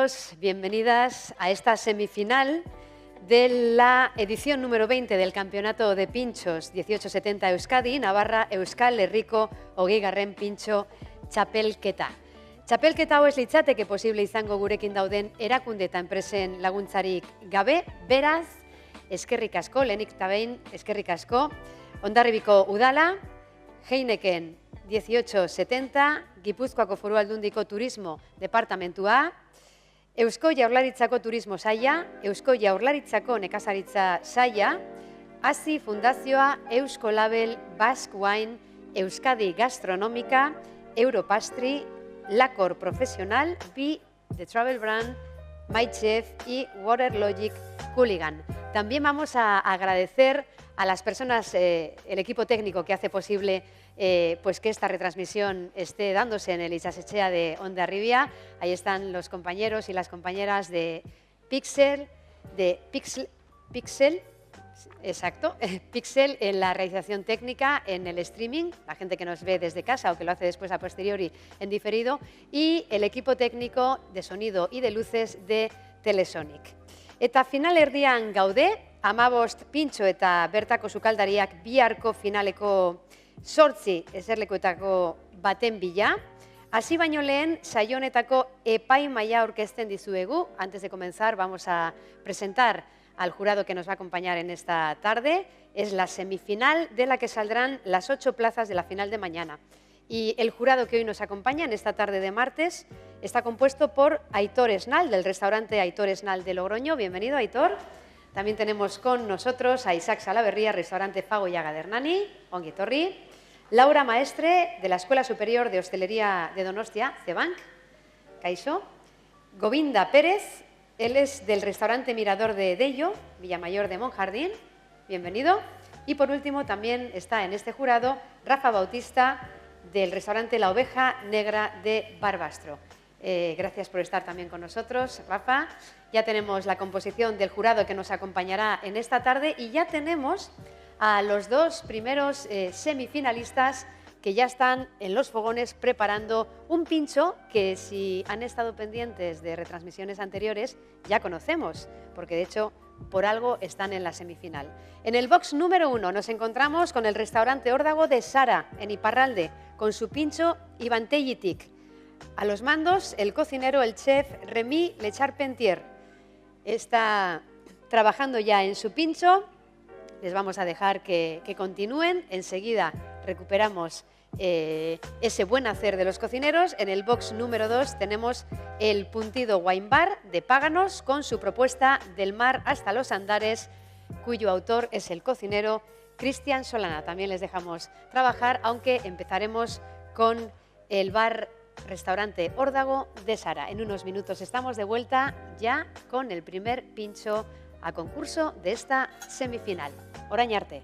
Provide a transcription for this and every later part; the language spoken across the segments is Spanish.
bienvenidos, bienvenidas a esta semifinal de la edición número 20 del Campeonato de Pinchos 1870 Euskadi, Navarra, Euskal Herriko, hogeigarren pintxo txapelketa. Txapelketa hau ez litzateke posible izango gurekin dauden erakunde eta enpresen laguntzarik gabe, beraz, eskerrik asko, lehenik eta behin, eskerrik asko, Hondarribiko udala, Heineken 1870, Gipuzkoako Foru Aldundiko Turismo Departamentua, Eusko Jaurlaritzako Turismo Saila, Eusko Jaurlaritzako Nekazaritza Saila, ASI Fundazioa, Eusko Label, Basque Wine, Euskadi Gastronómica, Europastri, Lacor Profesional, Be The Travel Brand, MyChef y Waterlogic Hooligan. También vamos a agradecer a las personas, el equipo técnico que hace posible pues que esta retransmisión esté dándose en el Itsasetxea de Hondarribia. Ahí están los compañeros y las compañeras de Pixel, exacto, Pixel en la realización técnica, en el streaming, la gente que nos ve desde casa o que lo hace después a posteriori en diferido, y el equipo técnico de sonido y de luces de Telesonic. Eta finalerdian gaude, 15 pintxo eta bertako sukaldariak biharko finaleko 8 eserlekuetako baten bila. Hasi baino lehen, saio honetako epaimahaia aurkezten dizuegu. Antes de comenzar, vamos a presentar al jurado que nos va a acompañar en esta tarde. Es la semifinal de la que saldrán las 8 plazas de la final de mañana. Y el jurado que hoy nos acompaña en esta tarde de martes está compuesto por Aitor Esnal, del restaurante Aitor Esnal de Logroño. Bienvenido, Aitor. También tenemos con nosotros a Isaac Salaverría, restaurante Fago Llaga de Hernani, ongi etorri. Laura Maestre, de la Escuela Superior de Hostelería de Donostia, CEBANC, kaixo. Govinda Pérez, él es del restaurante Mirador de Deyo, Villamayor de Monjardín, bienvenido. Y por último también está en este jurado Rafa Bautista, del restaurante La Oveja Negra de Barbastro. Gracias por estar también con nosotros, Rafa. Ya tenemos la composición del jurado que nos acompañará en esta tarde y ya tenemos a los dos primeros semifinalistas que ya están en los fogones preparando un pincho que, si han estado pendientes de retransmisiones anteriores, ya conocemos, porque de hecho por algo están en la semifinal. En el box número 1 nos encontramos con el restaurante Órdago de Sara, en Iparralde, con su pincho Ibantegitik. A los mandos, el cocinero, el chef Remy Lecharpentier. Está trabajando ya en su pincho. Les vamos a dejar que continúen. Enseguida recuperamos ese buen hacer de los cocineros. En el box número 2 tenemos el Puntido Wine Bar de Páganos con su propuesta Del Mar hasta los Andares, cuyo autor es el cocinero Cristian Solana. También les dejamos trabajar, aunque empezaremos con el bar restaurante Órdago de Sara. En unos minutos estamos de vuelta ya con el primer pincho a concurso de esta semifinal. Orain arte.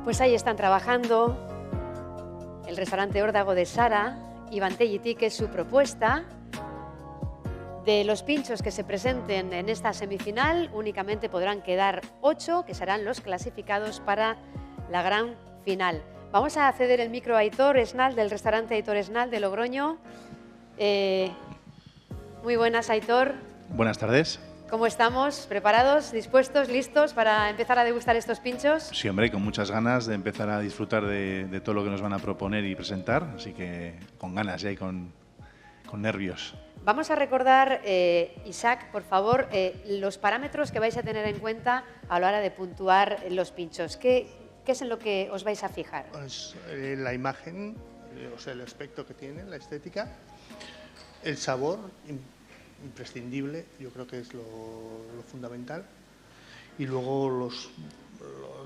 Pues ahí están trabajando el restaurante Órdago de Sara y Vantellitic, que es su propuesta. De los pinchos que se presenten en esta semifinal, únicamente podrán quedar 8, que serán los clasificados para la gran final. Vamos a ceder el micro a Aitor Esnal, del restaurante Aitor Esnal de Logroño. Muy buenas, Aitor. Buenas tardes. ¿Cómo estamos? ¿Preparados, dispuestos, listos para empezar a degustar estos pinchos? Sí, hombre, con muchas ganas de empezar a disfrutar de todo lo que nos van a proponer y presentar, así que con ganas ya y con nervios. Vamos a recordar, Isaac, por favor, los parámetros que vais a tener en cuenta a la hora de puntuar los pinchos. ¿Qué es en lo que os vais a fijar? Pues, la imagen, o sea, el aspecto que tiene, la estética, el sabor, imprescindible, yo creo que es lo fundamental. Y luego los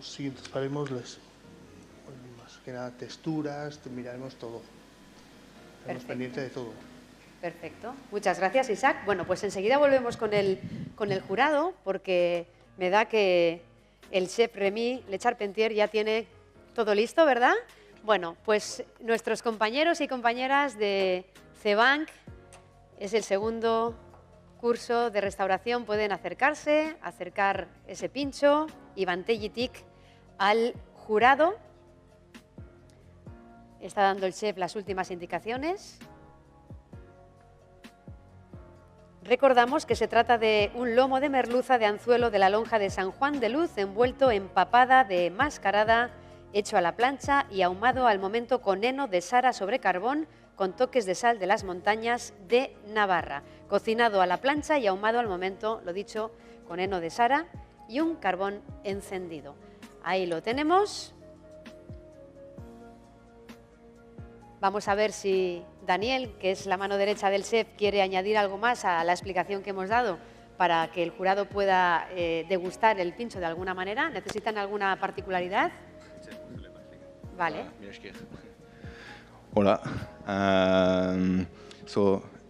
siguientes faremos, más que nada, texturas, miraremos todo. Estamos pendientes de todo. Perfecto. Muchas gracias, Isaac. Bueno, pues enseguida volvemos con el jurado, porque me da que el chef Rémi Le Charpentier ya tiene todo listo, ¿verdad? Bueno, pues nuestros compañeros y compañeras de CEBANC, es el segundo curso de restauración, pueden acercar ese pincho y Vantellitic al jurado. Está dando el chef las últimas indicaciones. Recordamos que se trata de un lomo de merluza de anzuelo de la lonja de San Juan de Luz, envuelto en papada de mascarada, hecho a la plancha y ahumado al momento con heno de Sara sobre carbón, con toques de sal de las montañas de Navarra. Cocinado a la plancha y ahumado al momento, lo dicho, con heno de Sara y un carbón encendido. Ahí lo tenemos. Vamos a ver si Daniel, que es la mano derecha del chef, quiere añadir algo más a la explicación que hemos dado para que el jurado pueda degustar el pincho de alguna manera. ¿Necesitan alguna particularidad? Vale. Hola.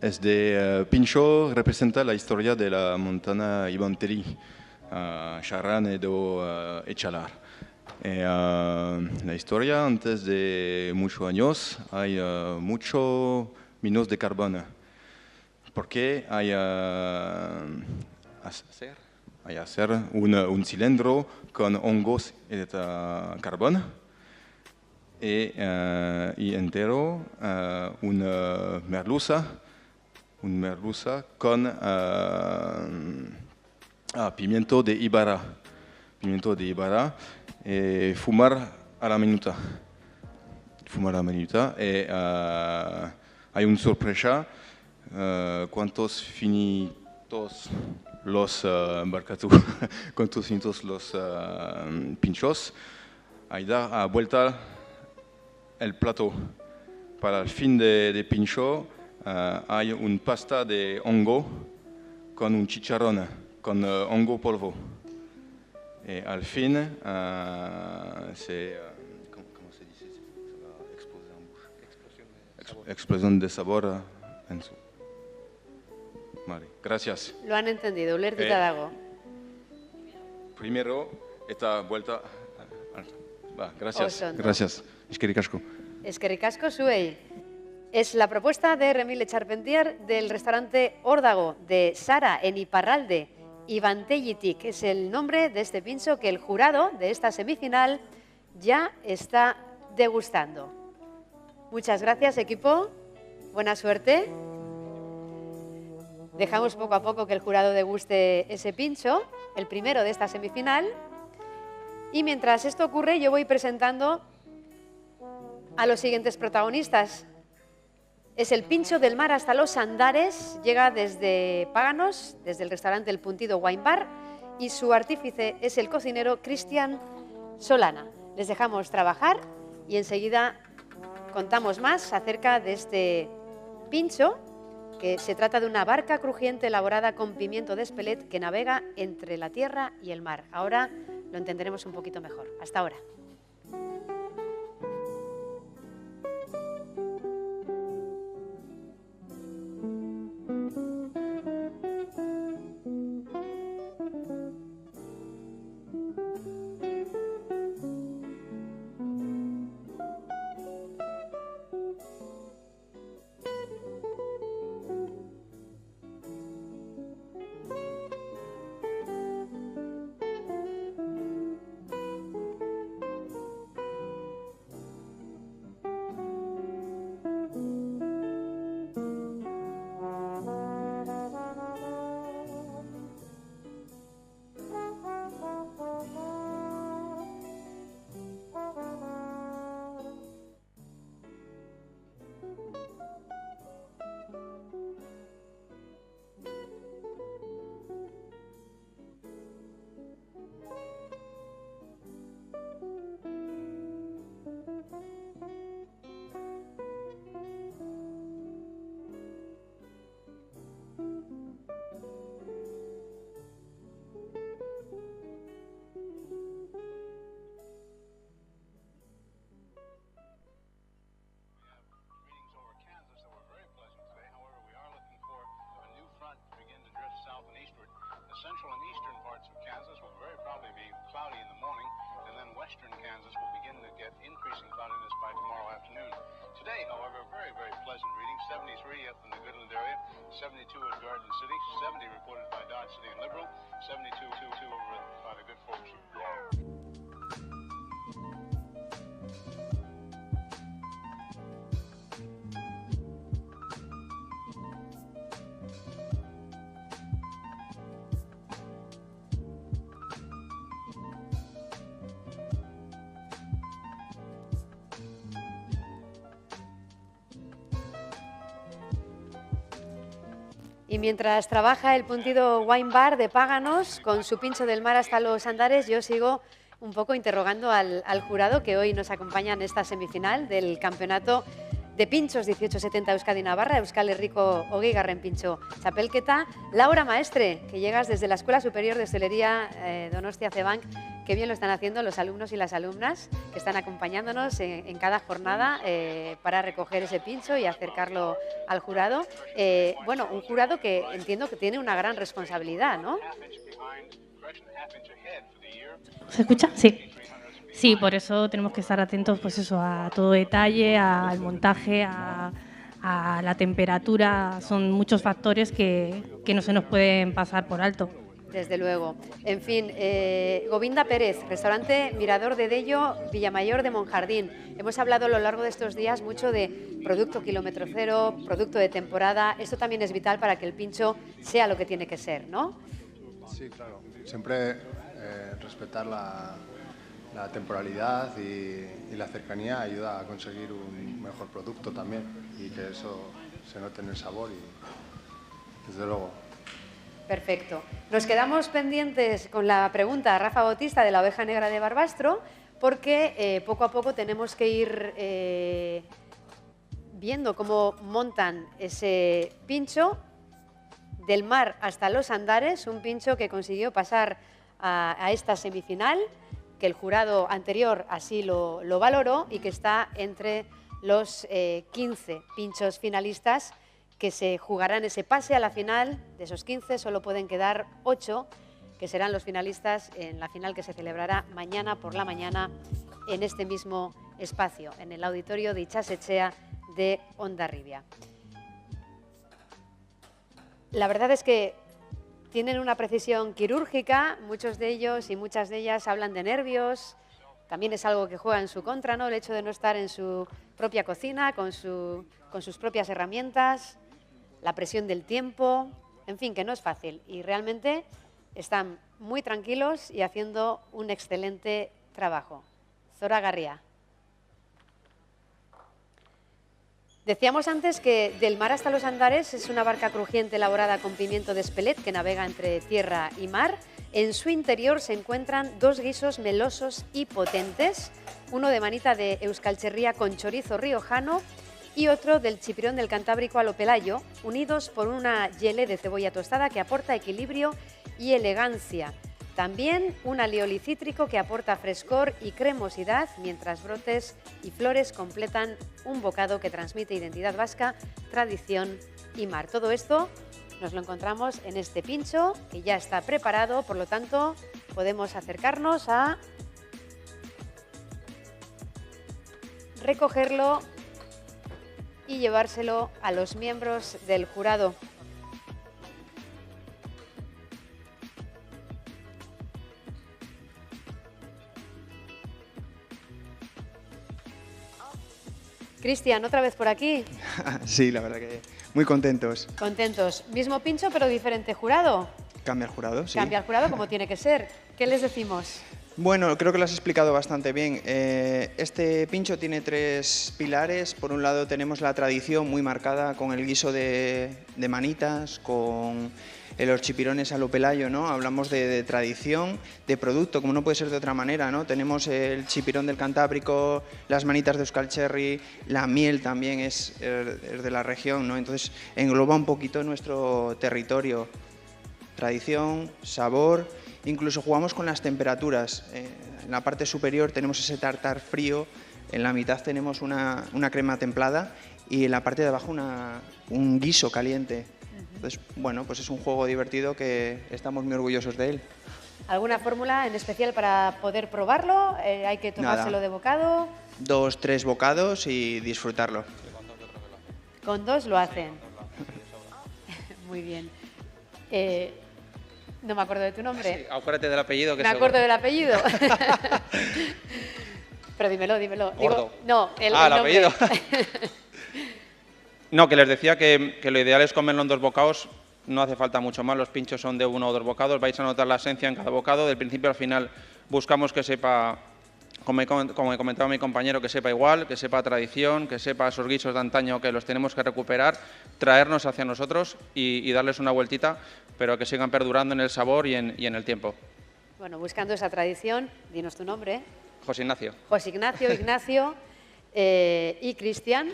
Este pincho representa la historia de la montaña Ivanteri, Charran y Echalar. La historia, antes de muchos años, hay muchos minos de carbón. Porque hay hacer un cilindro con hongos de carbón y entero una merluza con pimiento de Ibarra. Fumar a la minuta. Hay una sorpresa. ¿Cuántos finitos los cuántos finitos los pinchos? Ahí da vuelta el plato. Para el fin de pincho hay un pasta de hongo con un chicharrón, con hongo polvo. Al fin, ¿cómo se dice? Explosión de sabor en su... Vale, gracias. Lo han entendido, ulertuta dago. Primero, esta vuelta... gracias, Osondo. gracias. Eskerrik asko. Eskerrik asko zuei. Es la propuesta de Rémi Le Charpentier del restaurante Órdago de Sara en Iparralde. Y Vantellitic es el nombre de este pincho que el jurado de esta semifinal ya está degustando. Muchas gracias, equipo. Buena suerte. Dejamos poco a poco que el jurado deguste ese pincho, el primero de esta semifinal. Y mientras esto ocurre, yo voy presentando a los siguientes protagonistas. Es el pincho del mar hasta los Andares, llega desde Páganos, desde el restaurante El Puntido Wine Bar, y su artífice es el cocinero Cristian Solana. Les dejamos trabajar y enseguida contamos más acerca de este pincho, que se trata de una barca crujiente elaborada con pimiento de Espelette que navega entre la tierra y el mar. Ahora lo entenderemos un poquito mejor. Hasta ahora. 73 up in the Goodland area, 72 in Garden City, 70 reported by Dodge City and Liberal, 72 over by the good folks. Y mientras trabaja el puntido Wine Bar de Páganos, con su pincho del mar hasta los Andares, yo sigo un poco interrogando al jurado que hoy nos acompaña en esta semifinal del campeonato de pinchos 1870 Euskadi Navarra, Euskal Herriko Hogei Garren Pintxo Txapelketa. Laura Maestre, que llegas desde la Escuela Superior de Hostelería Donostia Cebank, qué bien lo están haciendo los alumnos y las alumnas que están acompañándonos en cada jornada para recoger ese pincho y acercarlo al jurado. Bueno, un jurado que entiendo que tiene una gran responsabilidad, ¿no? ¿Se escucha? Sí. Sí, por eso tenemos que estar atentos pues eso, a todo detalle, al montaje, a la temperatura. Son muchos factores que no se nos pueden pasar por alto. Desde luego. En fin, Govinda Pérez, restaurante Mirador de Dello, Villamayor de Monjardín. Hemos hablado a lo largo de estos días mucho de producto kilómetro cero, producto de temporada. Esto también es vital para que el pincho sea lo que tiene que ser, ¿no? Sí, claro. Siempre respetar la temporalidad y la cercanía ayuda a conseguir un mejor producto también y que eso se note en el sabor y desde luego. Perfecto. Nos quedamos pendientes con la pregunta a Rafa Bautista de la Oveja Negra de Barbastro porque poco a poco tenemos que ir viendo cómo montan ese pincho del mar hasta los Andares, un pincho que consiguió pasar a esta semifinal, que el jurado anterior así lo valoró y que está entre los 15 pinchos finalistas que se jugarán ese pase a la final. De esos 15 solo pueden quedar 8, que serán los finalistas en la final que se celebrará mañana por la mañana en este mismo espacio, en el auditorio de Itxasetsea de Hondarribia. La verdad es que tienen una precisión quirúrgica, muchos de ellos y muchas de ellas hablan de nervios, también es algo que juega en su contra, ¿no? El hecho de no estar en su propia cocina, con sus propias herramientas, la presión del tiempo, en fin, que no es fácil y realmente están muy tranquilos y haciendo un excelente trabajo. Zora Garría. Decíamos antes que Del Mar hasta los Andares es una barca crujiente elaborada con pimiento de Espelette que navega entre tierra y mar. En su interior se encuentran 2 guisos melosos y potentes, uno de manita de euskalcherría con chorizo riojano y otro del chipirón del Cantábrico a lo Pelayo, unidos por una yele de cebolla tostada que aporta equilibrio y elegancia. También un alioli cítrico que aporta frescor y cremosidad, mientras brotes y flores completan un bocado que transmite identidad vasca, tradición y mar. Todo esto nos lo encontramos en este pincho que ya está preparado, por lo tanto podemos acercarnos a recogerlo y llevárselo a los miembros del jurado. Cristian, otra vez por aquí. Sí, la verdad que muy contentos. Contentos. Mismo pincho, pero diferente jurado. Cambia el jurado, sí. Cambia el jurado como tiene que ser. ¿Qué les decimos? Bueno, creo que lo has explicado bastante bien. Este pincho tiene 3 pilares. Por un lado tenemos la tradición muy marcada con el guiso de manitas, con los chipirones a lo Pelayo, ¿no? Hablamos de tradición, de producto, como no puede ser de otra manera, ¿no? Tenemos el chipirón del Cantábrico, las manitas de Euskal Cherry, la miel también es de la región, ¿no? Entonces engloba un poquito nuestro territorio. Tradición, sabor, incluso jugamos con las temperaturas. En la parte superior tenemos ese tartar frío, en la mitad tenemos una crema templada y en la parte de abajo un guiso caliente. Entonces, bueno, pues es un juego divertido que estamos muy orgullosos de él. ¿Alguna fórmula en especial para poder probarlo? ¿Hay que tomárselo de bocado? 2, 3 bocados y disfrutarlo. Con 2 lo hacen. Muy bien. No me acuerdo de tu nombre. Sí, acuérdate del apellido. Que me acuerdo del apellido. Pero dímelo. Gordo. No, el apellido. No, que les decía que lo ideal es comerlo en 2 bocados. No hace falta mucho más, los pinchos son de 1 o 2 bocados. Vais a notar la esencia en cada bocado. Del principio al final buscamos que sepa, como he comentado mi compañero, que sepa igual, que sepa tradición, que sepa esos guisos de antaño que los tenemos que recuperar, traernos hacia nosotros y darles una vueltita, pero que sigan perdurando en el sabor y en el tiempo. Bueno, buscando esa tradición, dinos tu nombre. José Ignacio. José Ignacio y Cristian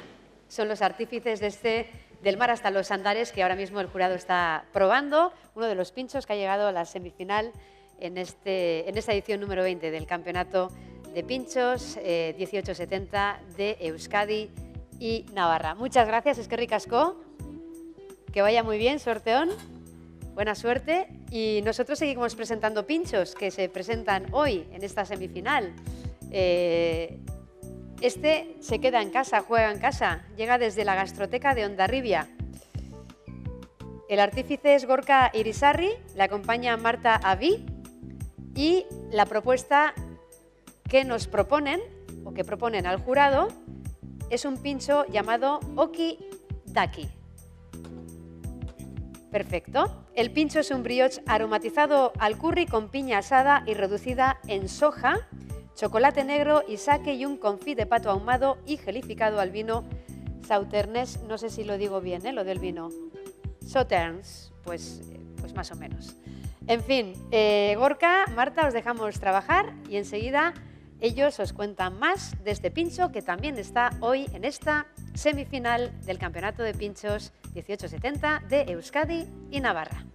son los artífices de del mar hasta los Andares, que ahora mismo el jurado está probando, uno de los pinchos que ha llegado a la semifinal en esta edición número 20 del Campeonato de Pinchos 1870 de Euskadi y Navarra. Muchas gracias, eskerrik asko, que vaya muy bien, sorteón, buena suerte, y nosotros seguimos presentando pinchos que se presentan hoy en esta semifinal. Este se queda en casa, juega en casa, llega desde la gastroteca de Hondarribia. El artífice es Gorka Irisarri, le acompaña Marta Aví y la propuesta que nos proponen, o que proponen al jurado, es un pincho llamado Oki Daki. Perfecto. El pincho es un brioche aromatizado al curry con piña asada y reducida en soja, chocolate negro y sake y un confit de pato ahumado y gelificado al vino Sauternes. No sé si lo digo bien, lo del vino. Sauternes, pues más o menos. En fin, Gorka, Marta, os dejamos trabajar y enseguida ellos os cuentan más de este pincho que también está hoy en esta semifinal del Campeonato de Pinchos 1870 de Euskadi y Navarra.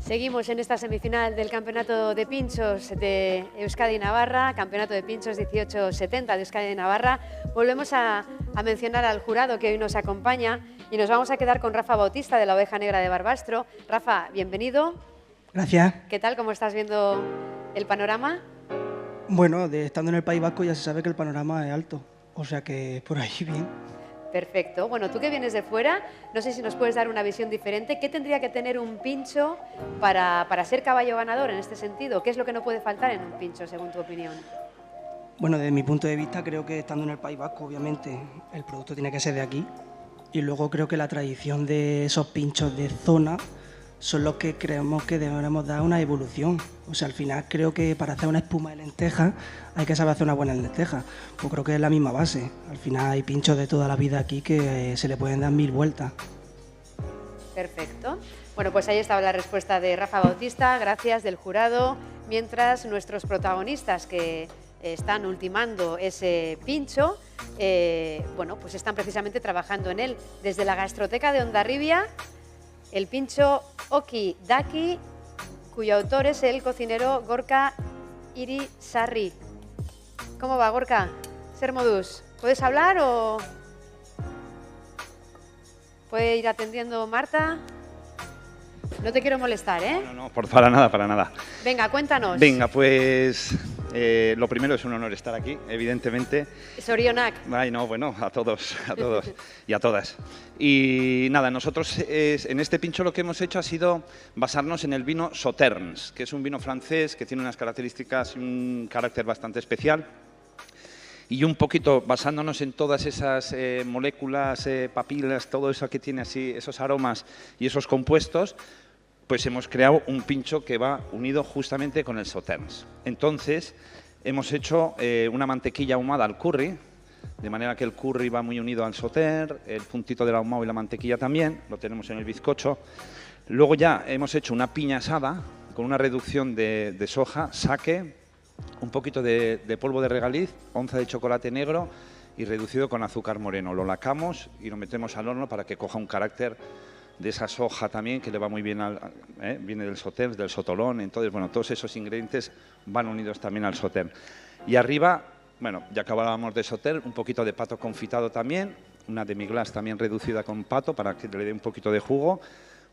Seguimos en esta semifinal del Campeonato de Pinchos de Euskadi Navarra, Campeonato de Pinchos 1870 de Euskadi Navarra. Volvemos a mencionar al jurado que hoy nos acompaña y nos vamos a quedar con Rafa Bautista de la Oveja Negra de Barbastro. Rafa, bienvenido. Gracias. ¿Qué tal? ¿Cómo estás viendo el panorama? Bueno, estando en el País Vasco ya se sabe que el panorama es alto, o sea que por ahí bien. Perfecto. Bueno, tú que vienes de fuera, no sé si nos puedes dar una visión diferente. ¿Qué tendría que tener un pincho para ser caballo ganador en este sentido? ¿Qué es lo que no puede faltar en un pincho, según tu opinión? Bueno, desde mi punto de vista creo que estando en el País Vasco, obviamente, el producto tiene que ser de aquí. Y luego creo que la tradición de esos pinchos de zona son los que creemos que deberemos dar una evolución. O sea, al final creo que para hacer una espuma de lenteja hay que saber hacer una buena lenteja. Pues creo que es la misma base. Al final hay pinchos de toda la vida aquí que se le pueden dar 1000 vueltas. Perfecto. Bueno, pues ahí estaba la respuesta de Rafa Bautista, gracias, del jurado, mientras nuestros protagonistas que están ultimando ese pincho, bueno, pues están precisamente trabajando en él. Desde la gastroteca de Hondarribia, el pincho Oki Daki, cuyo autor es el cocinero Gorka Irisarri. ¿Cómo va, Gorka? Ser modus. ¿Puedes hablar o puede ir atendiendo Marta? No te quiero molestar, ¿eh? No, para nada, para nada. Venga, cuéntanos. Venga, pues lo primero es un honor estar aquí, evidentemente. Sorionak. Ay, no, bueno, a todos y a todas. Y nada, nosotros en este pincho lo que hemos hecho ha sido basarnos en el vino Sauternes, que es un vino francés que tiene unas características y un carácter bastante especial. Y un poquito basándonos en todas esas moléculas, papilas, todo eso que tiene así, esos aromas y esos compuestos, pues hemos creado un pincho que va unido justamente con el Sauternes. Entonces, hemos hecho una mantequilla ahumada al curry, de manera que el curry va muy unido al Sauternes, el puntito del ahumado y la mantequilla también, lo tenemos en el bizcocho. Luego ya hemos hecho una piña asada con una reducción de soja, sake, un poquito de polvo de regaliz, onza de chocolate negro y reducido con azúcar moreno. Lo lacamos y lo metemos al horno para que coja un carácter de esa soja también, que le va muy bien viene del Sauternes, del sotolón. Entonces, bueno, todos esos ingredientes van unidos también al Sauternes. Y arriba, bueno, ya acabábamos de Sauternes, un poquito de pato confitado también, una demi-glace también reducida con pato para que le dé un poquito de jugo,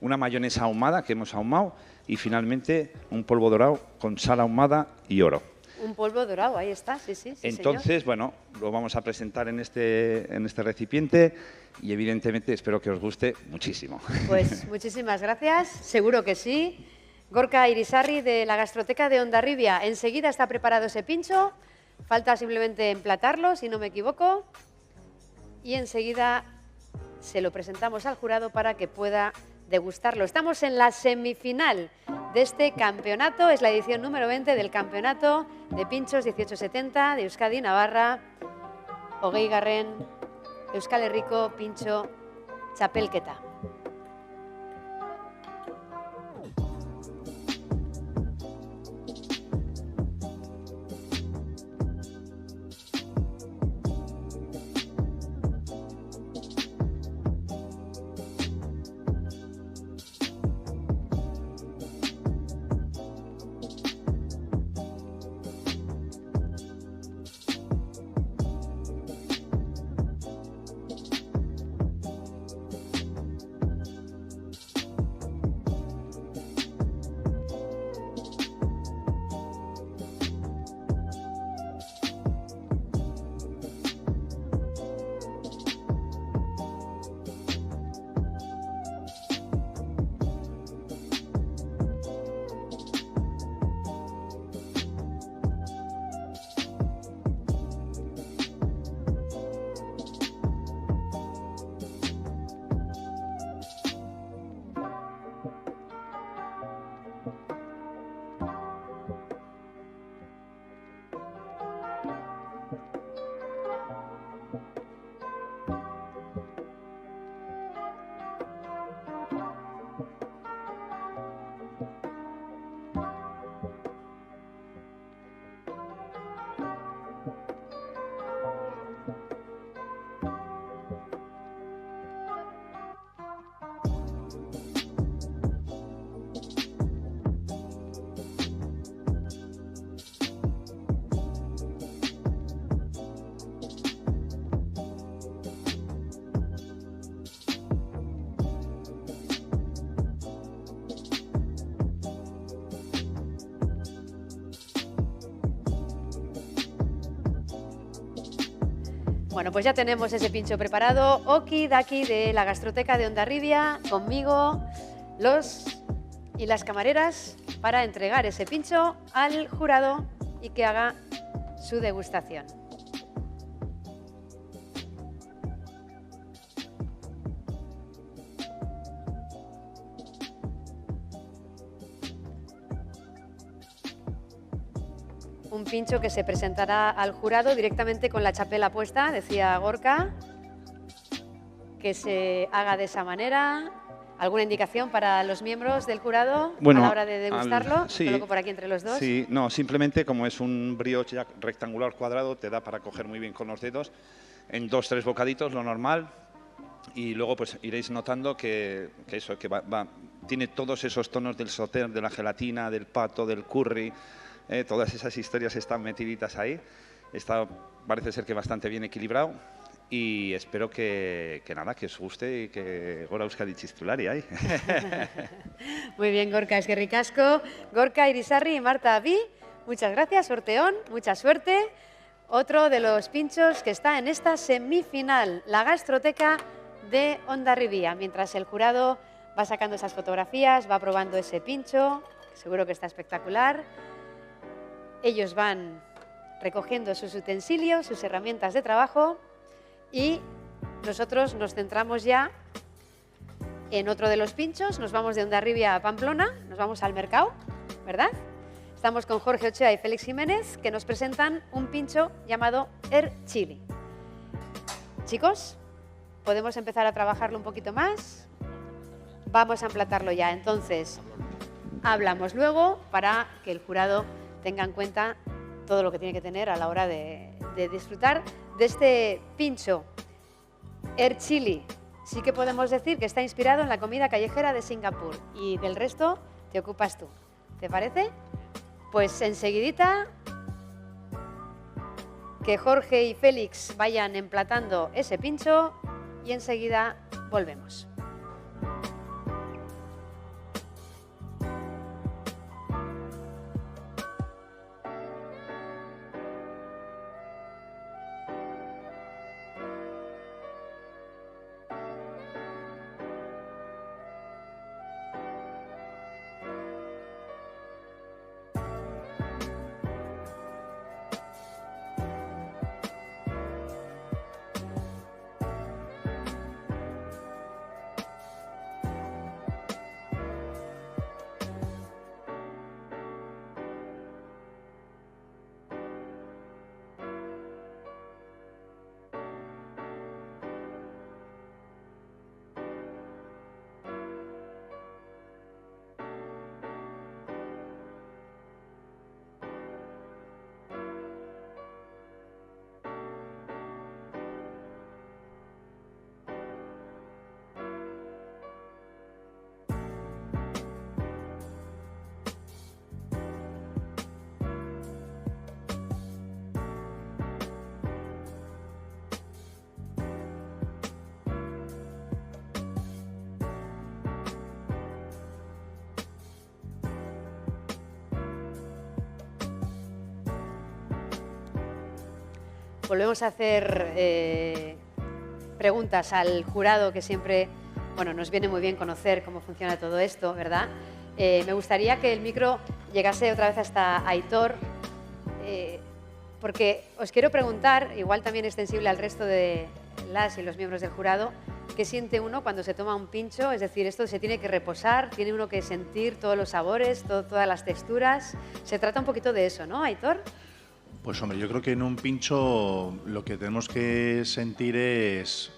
una mayonesa ahumada que hemos ahumado y finalmente un polvo dorado con sal ahumada y oro. Un polvo dorado, ahí está, sí, Entonces, señor. bueno, lo vamos a presentar en este recipiente y evidentemente espero que os guste muchísimo. Pues muchísimas gracias, seguro que sí. Gorka Irisarri de la Gastroteca de Hondarribia. Enseguida está preparado ese pincho, falta simplemente emplatarlo, si no me equivoco, y enseguida se lo presentamos al jurado para que pueda degustarlo. Estamos en la semifinal de este campeonato, es la edición número 20 del Campeonato de Pinchos 1870 de Euskadi Navarra, hogeigarren Euskal Herriko Pintxo Txapelketa. Bueno, pues ya tenemos ese pincho preparado. Oki Daki de la Gastroteca de Hondarribia, conmigo, los y las camareras para entregar ese pincho al jurado y que haga su degustación. Un pincho que se presentará al jurado directamente con la chapela puesta, decía Gorka, que se haga de esa manera. ¿Alguna indicación para los miembros del jurado a la hora de degustarlo? Sí, Coloco por aquí entre los dos. Sí, no, simplemente como es un brioche ya rectangular cuadrado, te da para coger muy bien con los dedos, en 2-3 bocaditos, lo normal, y luego pues iréis notando que tiene todos esos tonos del sauterne, de la gelatina, del pato, del curry. Todas esas historias están metiditas ahí. Está, parece ser que bastante bien equilibrado y espero que os guste y que gora euskadi txistulari ahí. Muy bien, Gorka, eskerrik asko. Gorka Irisarri y Marta Abi, muchas gracias, sorteón, mucha suerte. Otro de los pinchos que está en esta semifinal, la Gastroteca de Hondarribia. Mientras el jurado va sacando esas fotografías, va probando ese pincho, seguro que está espectacular. Ellos van recogiendo sus utensilios, sus herramientas de trabajo y nosotros nos centramos ya en otro de los pinchos. Nos vamos de Hondarribia a Pamplona, nos vamos al mercado, ¿verdad? Estamos con Jorge Ochoa y Félix Jiménez que nos presentan un pincho llamado Air Chili. Chicos, ¿podemos empezar a trabajarlo un poquito más? Vamos a emplatarlo ya. Entonces, hablamos luego para que el jurado tenga en cuenta todo lo que tiene que tener a la hora de disfrutar de este pincho Air Chili. Sí que podemos decir que está inspirado en la comida callejera de Singapur y del resto te ocupas tú. ¿Te parece? Pues enseguidita que Jorge y Félix vayan emplatando ese pincho y enseguida volvemos. Volvemos a hacer preguntas al jurado, que siempre nos viene muy bien conocer cómo funciona todo esto, ¿verdad? Me gustaría que el micro llegase otra vez hasta Aitor, porque os quiero preguntar, igual también extensible al resto de las y los miembros del jurado, ¿qué siente uno cuando se toma un pincho? Es decir, esto se tiene que reposar, tiene uno que sentir todos los sabores, todas las texturas. Se trata un poquito de eso, ¿no, Aitor? Pues hombre, yo creo que en un pincho lo que tenemos que sentir es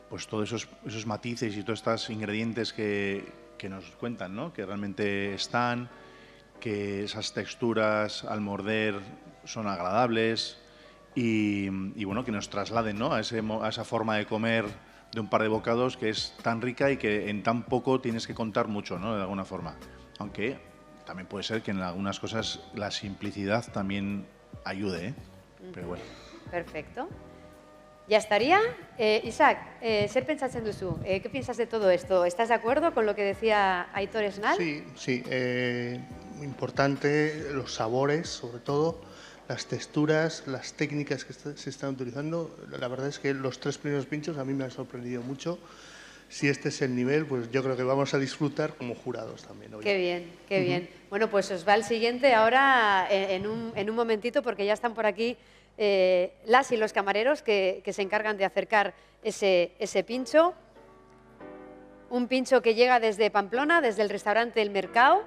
pues todos esos matices y todos estos ingredientes que nos cuentan, ¿no? Que realmente están, que esas texturas al morder son agradables y bueno, que nos trasladen, ¿no? a esa forma de comer de un par de bocados que es tan rica y que en tan poco tienes que contar mucho, ¿no? De alguna forma. Aunque también puede ser que en algunas cosas la simplicidad también ayude, ¿eh? Pero bueno. Perfecto. ¿Ya estaría? Isaac, zer pentsatzen duzu? ¿Qué piensas de todo esto? ¿Estás de acuerdo con lo que decía Aitor Esnal? Sí, muy importante los sabores, sobre todo, las texturas, las técnicas que se están utilizando. La verdad es que los 3 primeros pinchos a mí me han sorprendido mucho. Si este es el nivel, pues yo creo que vamos a disfrutar como jurados también hoy. Qué bien, qué bien. Bueno, pues os va el siguiente ahora en un momentito, porque ya están por aquí las y los camareros que se encargan de acercar ese pincho. Un pincho que llega desde Pamplona, desde el restaurante El Mercado.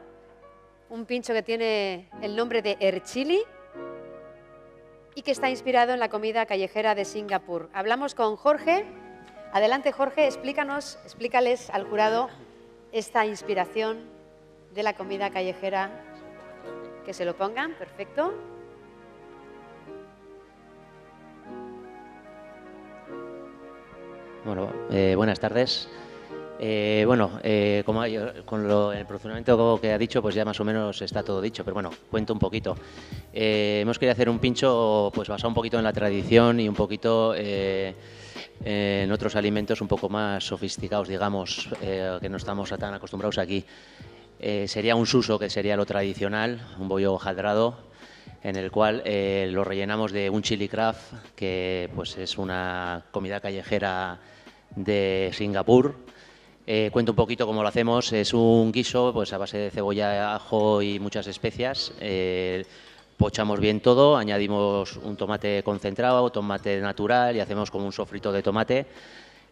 Un pincho que tiene el nombre de Erchili y que está inspirado en la comida callejera de Singapur. Hablamos con Jorge. Adelante, Jorge, explícales al jurado esta inspiración de la comida callejera. Que se lo pongan, perfecto. Bueno, buenas tardes. Como el procedimiento que ha dicho, pues ya más o menos está todo dicho, pero bueno, cuento un poquito. Hemos querido hacer un pincho pues basado un poquito en la tradición y un poquito en otros alimentos un poco más sofisticados, digamos, que no estamos tan acostumbrados aquí. Sería un suso, que sería lo tradicional, un bollo hojaldrado, en el cual lo rellenamos de un chili craft, que pues es una comida callejera de Singapur. Cuento un poquito cómo lo hacemos. Es un guiso pues a base de cebolla, ajo y muchas especias. Pochamos bien todo, añadimos un tomate concentrado, tomate natural y hacemos como un sofrito de tomate.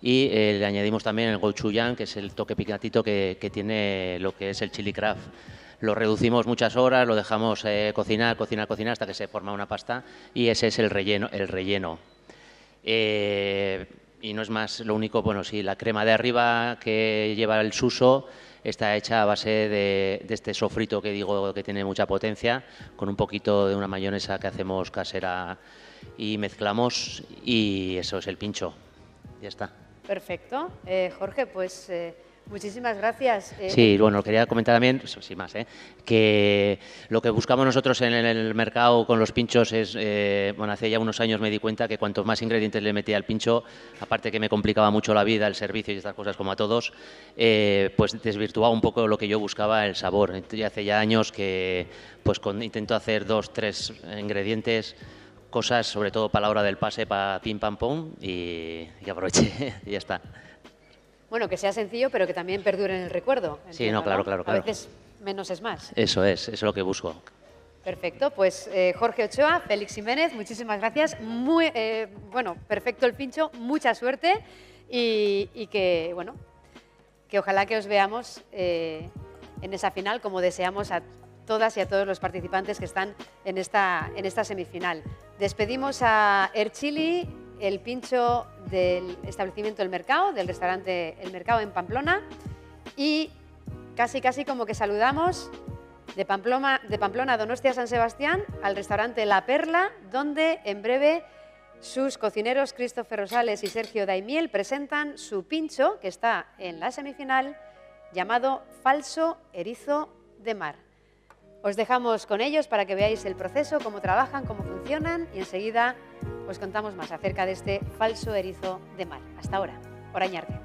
Y le añadimos también el gochujang, que es el toque picantito que tiene lo que es el chili craft. Lo reducimos muchas horas, lo dejamos cocinar hasta que se forma una pasta y ese es el relleno. Y no es más, lo único, bueno, sí, la crema de arriba que lleva el suso está hecha a base de este sofrito que digo que tiene mucha potencia, con un poquito de una mayonesa que hacemos casera y mezclamos y eso es el pincho. Ya está. Perfecto. Jorge, pues muchísimas gracias. Sí, bueno, quería comentar también, sin más, que lo que buscamos nosotros en el mercado con los pinchos es, bueno, hace ya unos años me di cuenta que cuantos más ingredientes le metía al pincho, aparte que me complicaba mucho la vida, el servicio y estas cosas como a todos, pues desvirtuaba un poco lo que yo buscaba, el sabor. Entonces, hace ya años que pues intento hacer 2, 3 ingredientes, cosas, sobre todo para la hora del pase, para pim pam pum, y aproveché y ya está. Bueno, que sea sencillo, pero que también perdure en el recuerdo. Sí, no, claro. A veces menos es más. Eso es lo que busco. Perfecto, pues Jorge Ochoa, Félix Jiménez, muchísimas gracias. Muy, bueno, perfecto el pincho, mucha suerte y que, bueno, que ojalá que os veamos en esa final, como deseamos a todas y a todos los participantes que están en esta semifinal. Despedimos a Erchili, el pincho del establecimiento El Mercado, del restaurante El Mercado en Pamplona, y casi como que saludamos de Pamplona a Donostia San Sebastián al restaurante La Perla, donde en breve sus cocineros Christopher Rosales y Sergio Daimiel presentan su pincho, que está en la semifinal, llamado Falso Erizo de Mar. Os dejamos con ellos para que veáis el proceso, cómo trabajan, cómo funcionan y enseguida os contamos más acerca de este falso erizo de mar. Hasta ahora, Orañarte.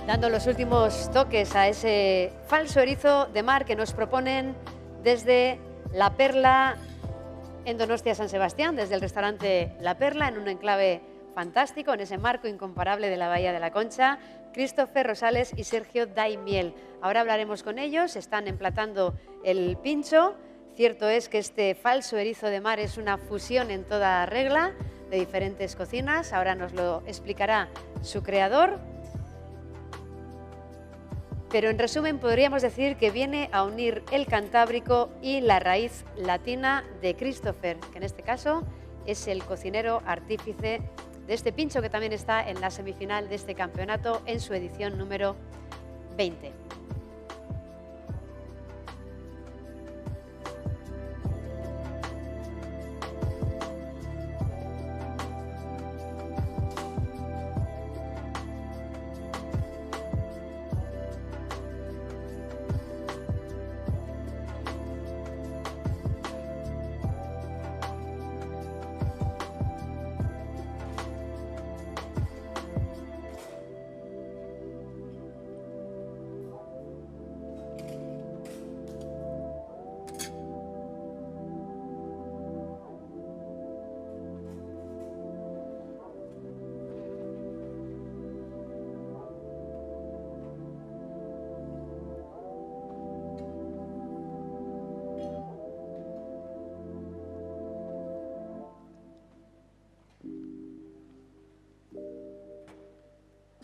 Dando los últimos toques a ese falso erizo de mar que nos proponen desde La Perla en Donostia San Sebastián, desde el restaurante La Perla, en un enclave fantástico, en ese marco incomparable de la Bahía de la Concha, Christopher Rosales y Sergio Daimiel. Ahora hablaremos con ellos, están emplatando el pincho. Cierto es que este falso erizo de mar es una fusión en toda regla de diferentes cocinas. Ahora nos lo explicará su creador. Pero en resumen podríamos decir que viene a unir el cantábrico y la raíz latina de Christopher, que en este caso es el cocinero artífice de este pincho que también está en la semifinal de este campeonato en su edición número 20.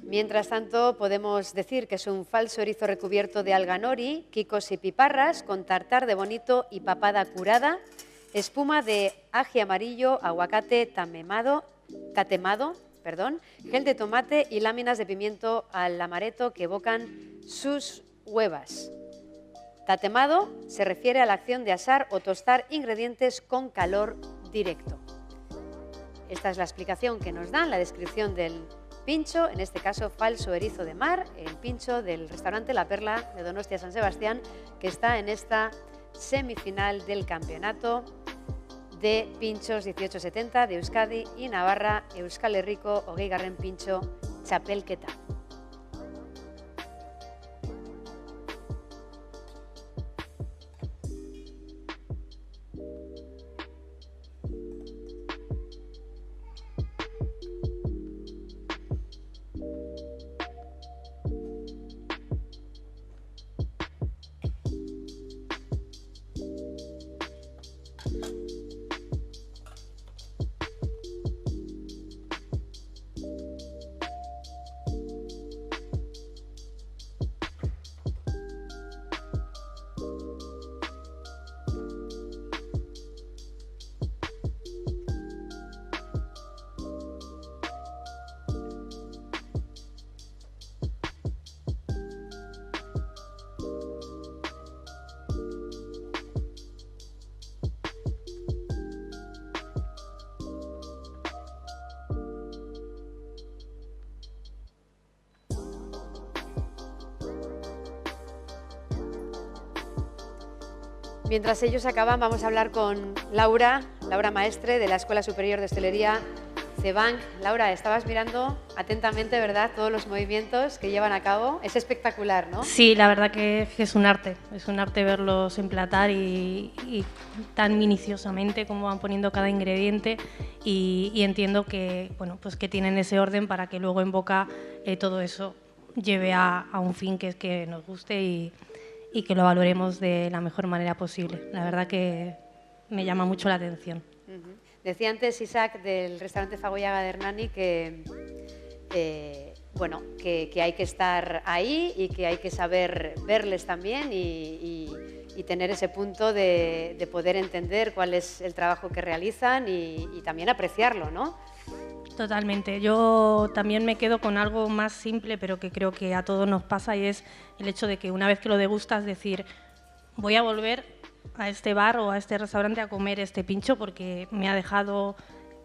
Mientras tanto, podemos decir que es un falso erizo recubierto de alga nori, quicos y piparras, con tartar de bonito y papada curada, espuma de ají amarillo, aguacate tatemado, gel de tomate y láminas de pimiento al amaretto que evocan sus huevas. Tatemado se refiere a la acción de asar o tostar ingredientes con calor directo. Esta es la explicación que nos dan, la descripción del pincho, en este caso falso erizo de mar, el pincho del restaurante La Perla de Donostia San Sebastián, que está en esta semifinal del campeonato de pinchos 1870 de Euskadi y Navarra, Euskal Herriko hogeigarren pintxo txapelketa. Mientras ellos acaban, vamos a hablar con Laura Maestre, de la Escuela Superior de Hostelería CEBANC. Laura, estabas mirando atentamente, ¿verdad?, todos los movimientos que llevan a cabo. Es espectacular, ¿no? Sí, la verdad que es un arte verlos emplatar y tan minuciosamente como van poniendo cada ingrediente y entiendo que, bueno, pues que tienen ese orden para que luego en boca todo eso lleve a un fin que es que nos guste y que lo valoremos de la mejor manera posible. La verdad que me llama mucho la atención. Decía antes Isaac del restaurante Fagoyaga de Hernani que hay que estar ahí y que hay que saber verles también y tener ese punto de poder entender cuál es el trabajo que realizan y también apreciarlo, ¿no? Totalmente. Yo también me quedo con algo más simple, pero que creo que a todos nos pasa, y es el hecho de que una vez que lo degustas, decir, voy a volver a este bar o a este restaurante a comer este pincho porque me ha dejado,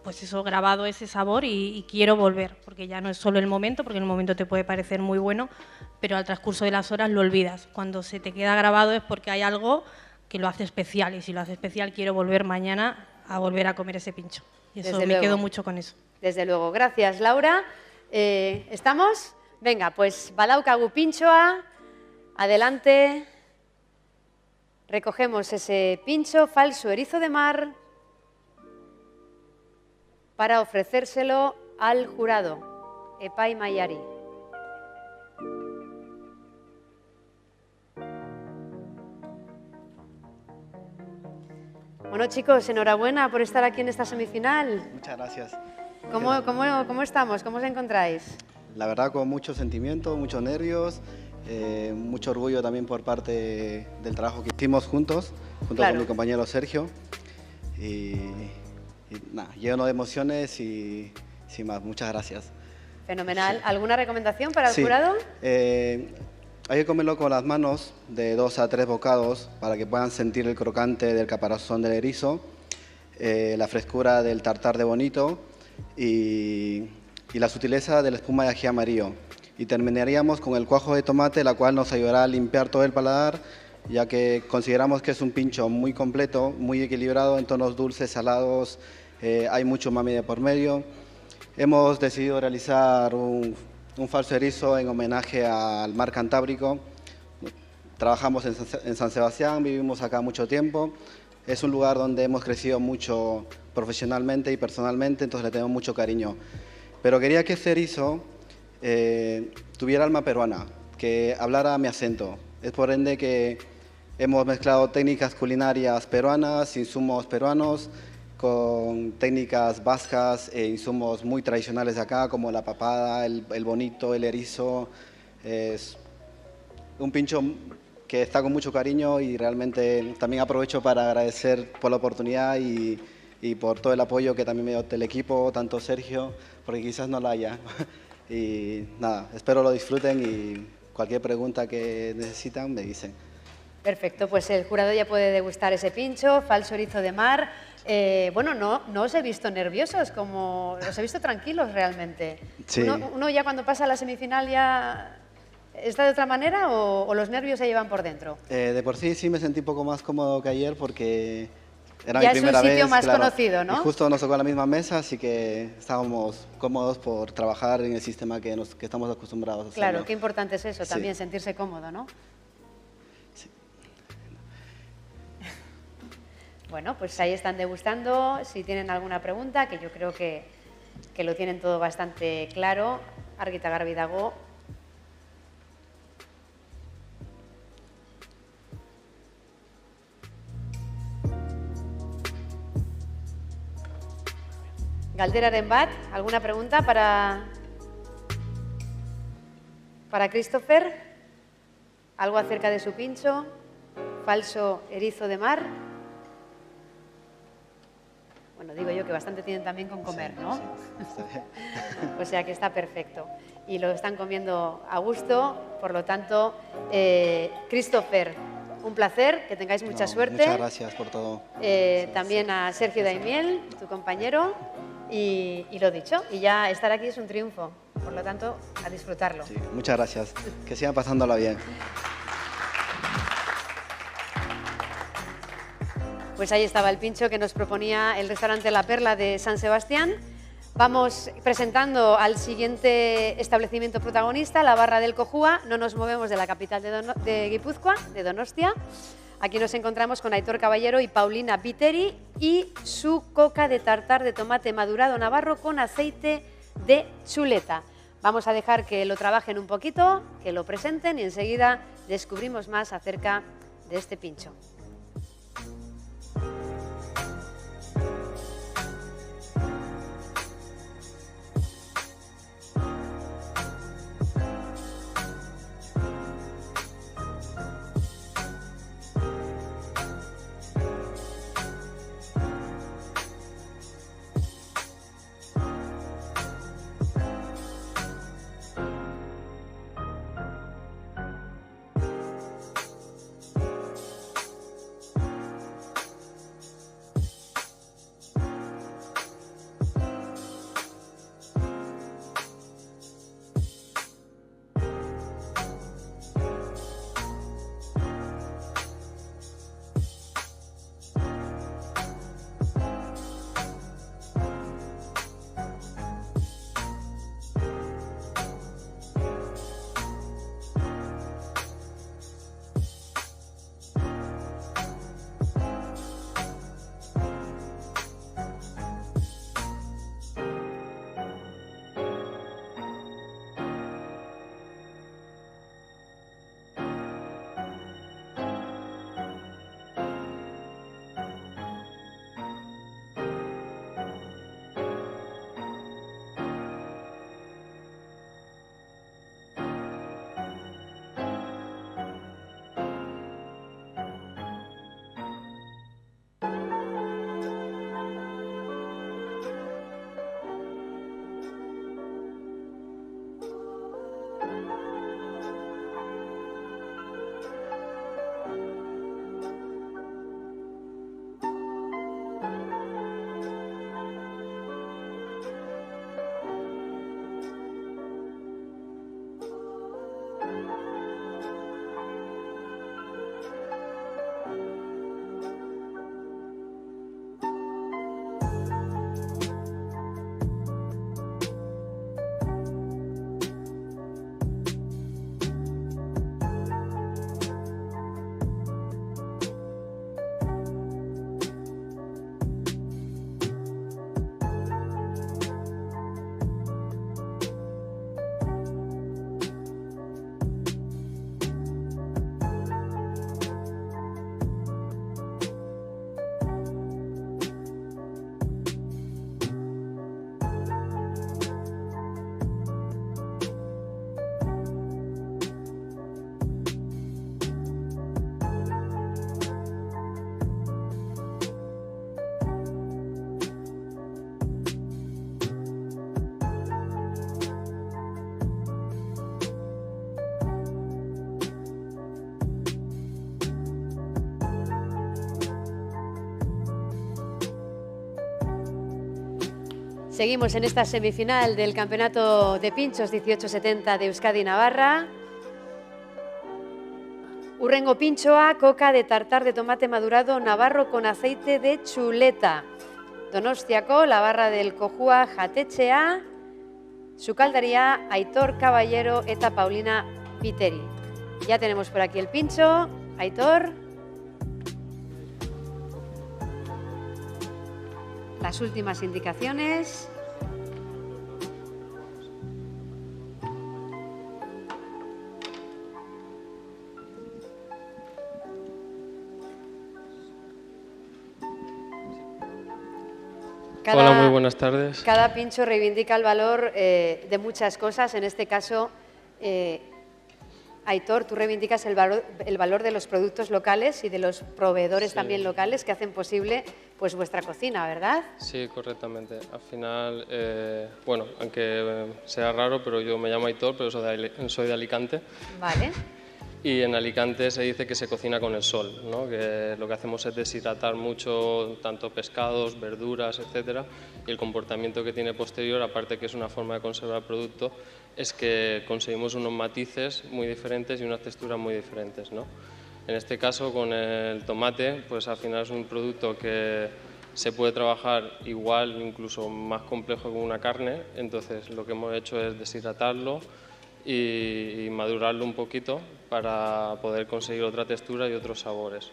pues eso, grabado ese sabor y quiero volver, porque ya no es solo el momento, porque en el momento te puede parecer muy bueno, pero al transcurso de las horas lo olvidas. Cuando se te queda grabado es porque hay algo que lo hace especial, y si lo hace especial quiero volver mañana a volver a comer ese pincho. Y eso me quedo mucho con eso. Desde luego. Gracias, Laura. ¿Estamos? Venga, pues badaukagu pintxoa, adelante. Recogemos ese pincho falso erizo de mar para ofrecérselo al jurado, epaimahaiari. Bueno, chicos, enhorabuena por estar aquí en esta semifinal. Muchas gracias. ¿Cómo estamos? ¿Cómo os encontráis? La verdad, con mucho sentimiento, muchos nervios, mucho orgullo también por parte del trabajo que hicimos junto con mi compañero Sergio. Y nada, lleno de emociones y sin más, muchas gracias. Fenomenal. ¿Alguna recomendación para el jurado? Hay que comerlo con las manos de 2 a 3 bocados para que puedan sentir el crocante del caparazón del erizo, la frescura del tartar de bonito y la sutileza de la espuma de ají amarillo. Y terminaríamos con el cuajo de tomate, la cual nos ayudará a limpiar todo el paladar, ya que consideramos que es un pincho muy completo, muy equilibrado en tonos dulces, salados, hay mucho umami de por medio. Hemos decidido realizar un falso erizo en homenaje al mar Cantábrico. Trabajamos en San Sebastián, vivimos acá mucho tiempo. Es un lugar donde hemos crecido mucho profesionalmente y personalmente, entonces le tenemos mucho cariño. Pero quería que este erizo tuviera alma peruana, que hablara mi acento. Es por ende que hemos mezclado técnicas culinarias peruanas, insumos peruanos, con técnicas vascas e insumos muy tradicionales de acá, como la papada, el bonito, el erizo. Es un pincho que está con mucho cariño y realmente también aprovecho para agradecer por la oportunidad y por todo el apoyo que también me dio el equipo, tanto Sergio, porque quizás no la haya. Y nada, espero lo disfruten y cualquier pregunta que necesitan me dicen. Perfecto, pues el jurado ya puede degustar ese pincho, falso erizo de mar. Bueno, no os he visto nerviosos, os he visto tranquilos realmente. Sí. ¿Uno ya cuando pasa a la semifinal ya está de otra manera o los nervios se llevan por dentro? De por sí me sentí un poco más cómodo que ayer porque era ya mi primera vez. Es un sitio más claro, conocido, ¿no? Y justo nos tocó la misma mesa, así que estábamos cómodos por trabajar en el sistema que estamos acostumbrados a hacer. Claro, qué importante es eso, también sentirse cómodo, ¿no? Sí. Bueno, pues ahí están degustando. Si tienen alguna pregunta, que yo creo que lo tienen todo bastante claro, argita garbi dago. Galderaren bat, ¿alguna pregunta para Christopher? ¿Algo acerca de su pincho? Falso erizo de mar. Bueno, digo yo que bastante tienen también con comer, ¿no? Sí, está bien. O sea que está perfecto. Y lo están comiendo a gusto, por lo tanto, Christopher, un placer, que tengáis mucha suerte. Muchas gracias por todo. También a Sergio Daimiel, tu compañero, y lo dicho, y ya estar aquí es un triunfo, por lo tanto, a disfrutarlo. Sí, muchas gracias, que sigan pasándola bien. Pues ahí estaba el pincho que nos proponía el restaurante La Perla de San Sebastián. Vamos presentando al siguiente establecimiento protagonista, la Barra del Cojua. No nos movemos de la capital de Guipúzcoa, de Donostia. Aquí nos encontramos con Aitor Caballero y Paulina Viteri y su coca de tartar de tomate madurado navarro con aceite de chuleta. Vamos a dejar que lo trabajen un poquito, que lo presenten y enseguida descubrimos más acerca de este pincho. Seguimos en esta semifinal del Campeonato de Pinchos 1870 de Euskadi Navarra. Urrengo pintxoa, coca de tartar de tomate madurado navarro con aceite de chuleta. Donostiako, la barra del Cojua jatetxea, sukaldaria Aitor Caballero eta Paulina Viteri. Ya tenemos por aquí el pincho. Aitor. Las últimas indicaciones. Hola, muy buenas tardes. Cada pincho reivindica el valor de muchas cosas. En este caso, Aitor, tú reivindicas el valor de los productos locales y de los proveedores también locales que hacen posible pues, vuestra cocina, ¿verdad? Sí, correctamente. Al final, bueno, aunque sea raro, pero yo me llamo Aitor, pero soy de Alicante. Vale. Y en Alicante se dice que se cocina con el sol, ¿no? Que lo que hacemos es deshidratar mucho tanto pescados, verduras, etcétera, y el comportamiento que tiene posterior, aparte que es una forma de conservar el producto, es que conseguimos unos matices muy diferentes y unas texturas muy diferentes, ¿no? En este caso, con el tomate, pues al final es un producto que se puede trabajar igual, incluso más complejo que una carne, entonces lo que hemos hecho es deshidratarlo y madurarlo un poquito para poder conseguir otra textura y otros sabores.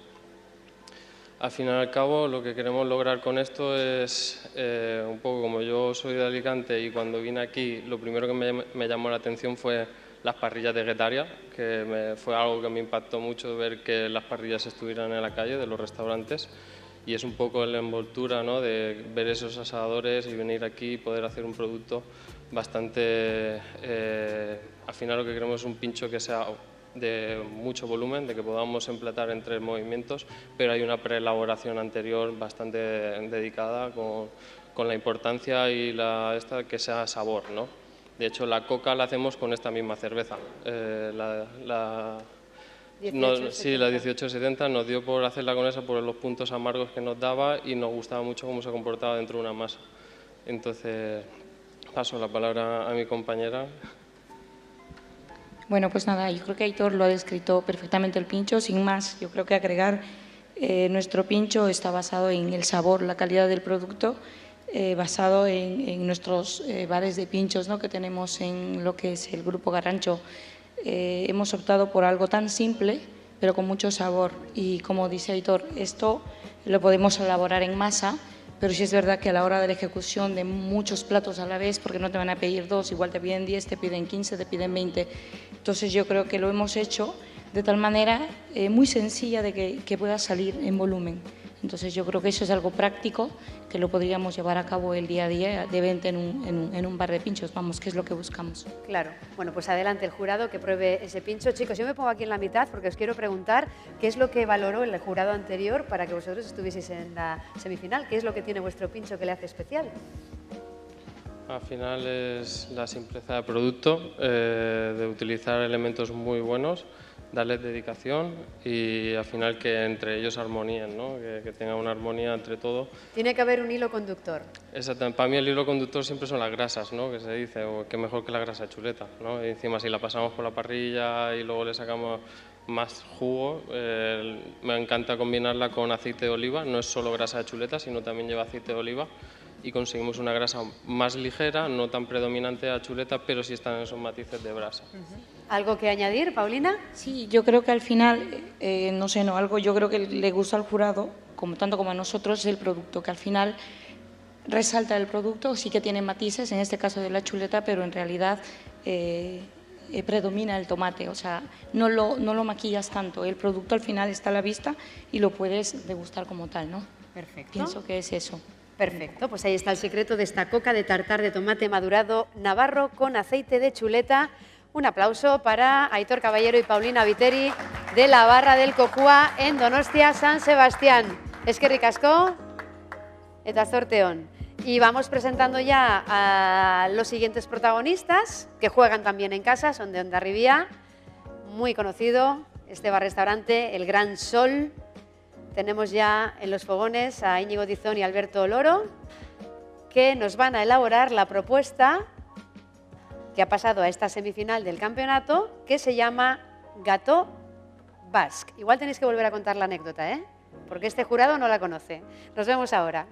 Al fin y al cabo, lo que queremos lograr con esto es, un poco como yo soy de Alicante y cuando vine aquí lo primero que me llamó la atención fue las parrillas de Guetaria, que fue algo que me impactó mucho ver que las parrillas estuvieran en la calle de los restaurantes, y es un poco la envoltura, ¿no?, de ver esos asadores y venir aquí y poder hacer un producto bastante... al final lo que queremos es un pincho que sea de mucho volumen, de que podamos emplatar en 3 movimientos, pero hay una preelaboración anterior bastante dedicada con la importancia y que sea sabor, ¿no? De hecho, la coca la hacemos con esta misma cerveza. La 1870 nos dio por hacerla con esa por los puntos amargos que nos daba y nos gustaba mucho cómo se comportaba dentro de una masa. Entonces, paso la palabra a mi compañera. Bueno, pues nada, yo creo que Aitor lo ha descrito perfectamente el pincho, sin más. Yo creo que agregar, nuestro pincho está basado en el sabor, la calidad del producto, basado en nuestros bares de pinchos, ¿no?, que tenemos en lo que es el Grupo Garancho. Hemos optado por algo tan simple, pero con mucho sabor. Y como dice Aitor, esto lo podemos elaborar en masa, pero sí es verdad que a la hora de la ejecución de muchos platos a la vez, porque no te van a pedir 2, igual te piden 10, te piden 15, te piden 20. Entonces yo creo que lo hemos hecho de tal manera muy sencilla de que pueda salir en volumen. Entonces yo creo que eso es algo práctico que lo podríamos llevar a cabo el día a día de venta en un bar de pinchos, vamos, que es lo que buscamos. Claro. Bueno, pues adelante el jurado que pruebe ese pincho. Chicos, yo me pongo aquí en la mitad porque os quiero preguntar qué es lo que valoró el jurado anterior para que vosotros estuvieseis en la semifinal. ¿Qué es lo que tiene vuestro pincho que le hace especial? Al final es la simpleza del producto, de utilizar elementos muy buenos, darles dedicación y al final que entre ellos armoníen, ¿no? Que tenga una armonía entre todo. Tiene que haber un hilo conductor. Exactamente. Para mí el hilo conductor siempre son las grasas, ¿no?, que se dice, o qué mejor que la grasa de chuleta, ¿no? Y encima si la pasamos por la parrilla y luego le sacamos más jugo, me encanta combinarla con aceite de oliva, no es solo grasa de chuleta, sino también lleva aceite de oliva y conseguimos una grasa más ligera, no tan predominante a chuleta, pero sí están esos matices de brasa. ¿Algo que añadir, Paulina? Sí, yo creo que al final, no sé, no, algo yo creo que le gusta al jurado, tanto como a nosotros, es el producto, que al final resalta el producto, sí que tiene matices, en este caso de la chuleta, pero en realidad predomina el tomate, o sea, no lo maquillas tanto, el producto al final está a la vista y lo puedes degustar como tal, ¿no? Perfecto. Pienso que es eso. Perfecto, pues ahí está el secreto de esta coca de tartar de tomate madurado navarro con aceite de chuleta. Un aplauso para Aitor Caballero y Paulina Viteri de la barra del Cojua en Donostia San Sebastián. Eskerrik asko eta zorteon. Y vamos presentando ya a los siguientes protagonistas que juegan también en casa, son de Hondarribia, muy conocido este bar-restaurante, El Gran Sol. Tenemos ya en los fogones a Íñigo Dizón y Alberto Loro. que nos van a elaborar la propuesta que ha pasado a esta semifinal del campeonato, que se llama Gâteau Basque. Igual tenéis que volver a contar la anécdota, ¿eh? Porque este jurado no la conoce. Nos vemos ahora.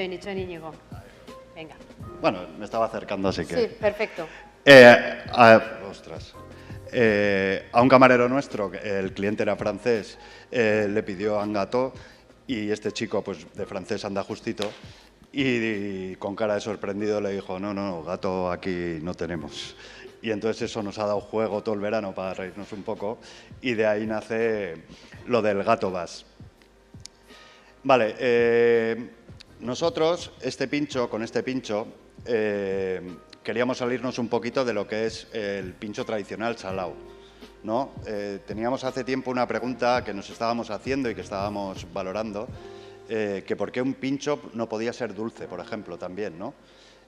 Itxoin, Íñigo. Venga. Bueno, me estaba acercando, así que... Sí, perfecto. Ostras. A un camarero nuestro, el cliente era francés, le pidió un gato y este chico, pues de francés anda justito y con cara de sorprendido le dijo, no, gato aquí no tenemos. Y entonces eso nos ha dado juego todo el verano para reírnos un poco y de ahí nace lo del gato Bass. Vale, nosotros con este pincho, queríamos salirnos un poquito de lo que es el pincho tradicional salao, ¿no? Teníamos hace tiempo una pregunta que nos estábamos haciendo y que estábamos valorando, que por qué un pincho no podía ser dulce, por ejemplo, también, ¿no?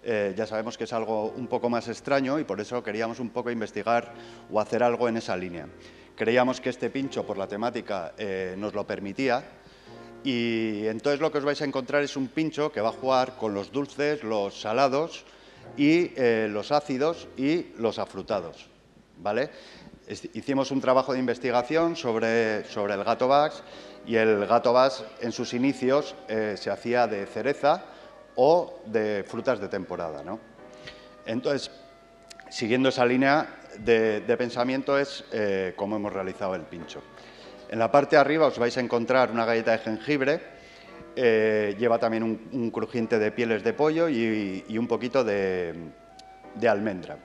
Ya sabemos que es algo un poco más extraño y por eso queríamos un poco investigar o hacer algo en esa línea. Creíamos que este pincho, por la temática, nos lo permitía y entonces lo que os vais a encontrar es un pincho que va a jugar con los dulces, los salados y los ácidos y los afrutados, ¿vale? Hicimos un trabajo de investigación sobre el gato Bass y el gato Bass en sus inicios se hacía de cereza o de frutas de temporada, ¿no? Entonces, siguiendo esa línea de pensamiento es cómo hemos realizado el pincho. En la parte de arriba os vais a encontrar una galleta de jengibre, lleva también un crujiente de pieles de pollo y un poquito de almendra.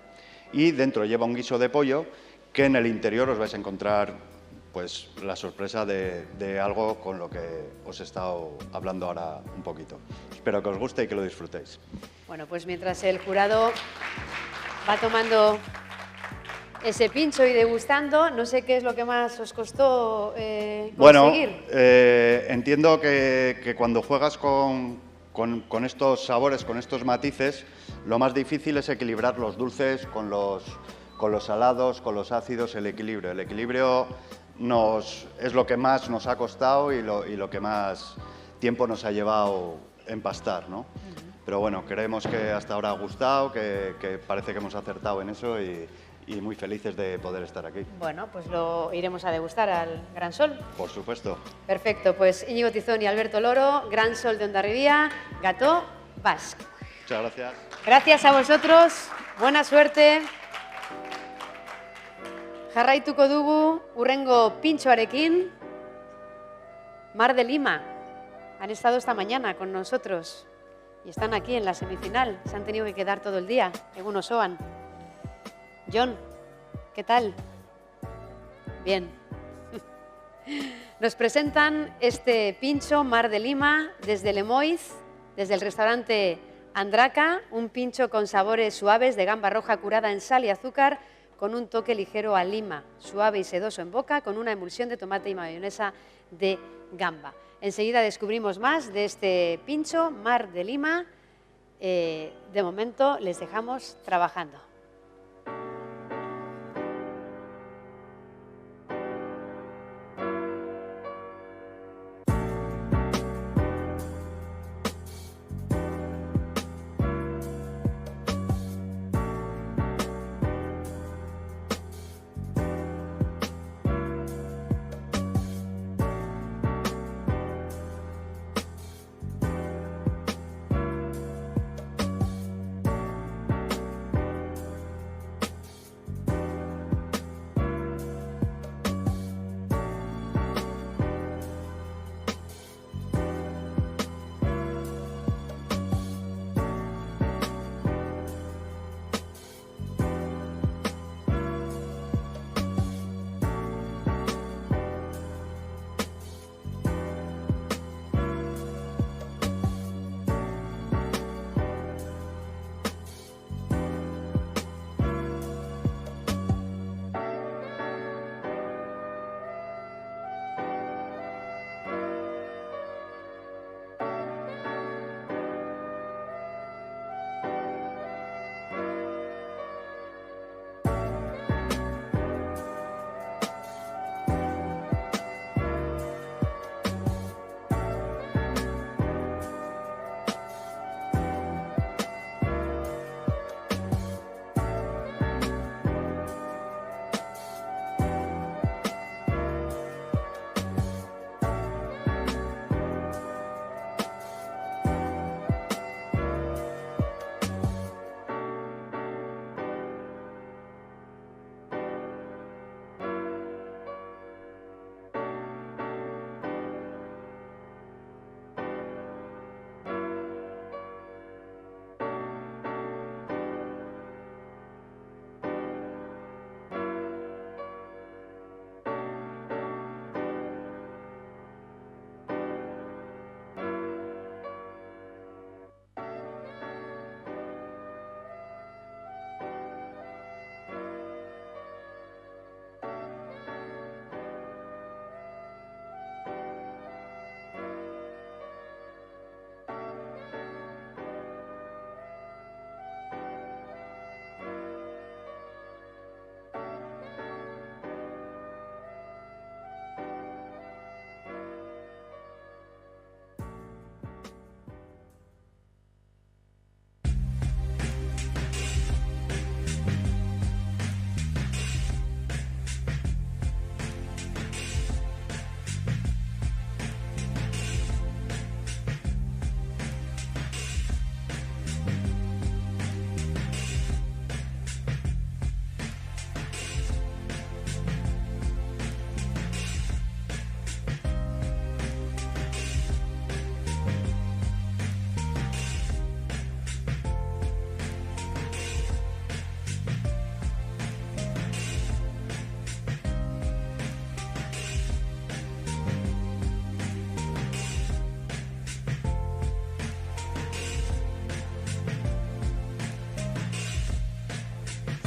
Y dentro lleva un guiso de pollo que en el interior os vais a encontrar pues la sorpresa de algo con lo que os he estado hablando ahora un poquito. Espero que os guste y que lo disfrutéis. Bueno, pues mientras el jurado va tomando ese pincho y degustando, no sé qué es lo que más os costó conseguir. Bueno, entiendo que cuando juegas con estos sabores, con estos matices, lo más difícil es equilibrar los dulces con los salados, con los ácidos, el equilibrio. El equilibrio es lo que más nos ha costado y lo que más tiempo nos ha llevado empastar, ¿no? Pero bueno, creemos que hasta ahora ha gustado, que parece que hemos acertado en eso y muy felices de poder estar aquí. Bueno, pues lo iremos a degustar al Gran Sol. Por supuesto. Perfecto, pues Íñigo Tizón y Alberto Loro, Gran Sol de Hondarribia, Gato Bass. Muchas gracias. Gracias a vosotros, buena suerte. Jarraituko dugu hurrengo pintxoarekin. Mar de Lima. Han estado esta mañana con nosotros y están aquí en la semifinal. Se han tenido que quedar todo el día. Egun osoan. John, ¿qué tal? Bien. Nos presentan este pincho Mar de Lima desde Lemoiz, desde el restaurante Andraca, un pincho con sabores suaves de gamba roja curada en sal y azúcar con un toque ligero a lima, suave y sedoso en boca, con una emulsión de tomate y mayonesa de gamba. Enseguida descubrimos más de este pincho Mar de Lima. De momento les dejamos trabajando.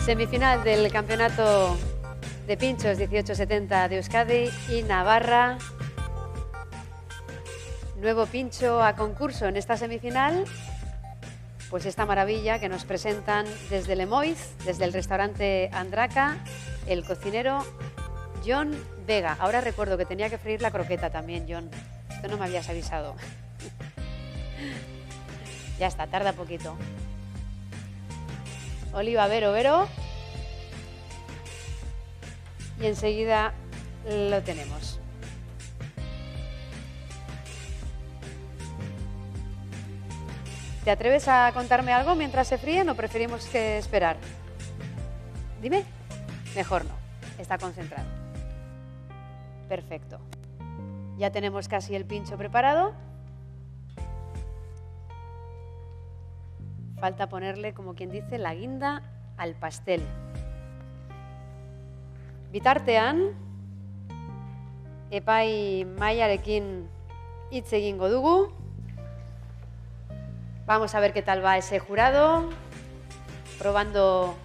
Semifinal del campeonato de pinchos 1870 de Euskadi y Navarra. Nuevo pincho a concurso en esta semifinal. Pues esta maravilla que nos presentan desde Lemoiz, desde el restaurante Andraka, el cocinero John Vega. Ahora recuerdo que tenía que freír la croqueta también, John. Esto no me habías avisado. Ya está, tarda poquito. Oliva, Vero. Y enseguida lo tenemos. ¿Te atreves a contarme algo mientras se fríen o preferimos que esperar? Dime. Mejor no. Está concentrado. Perfecto. Ya tenemos casi el pincho preparado. Falta ponerle, como quien dice, la guinda al pastel. Bitartean, epai mailarekin hitz egingo dugu. Vamos a ver qué tal va ese jurado, probando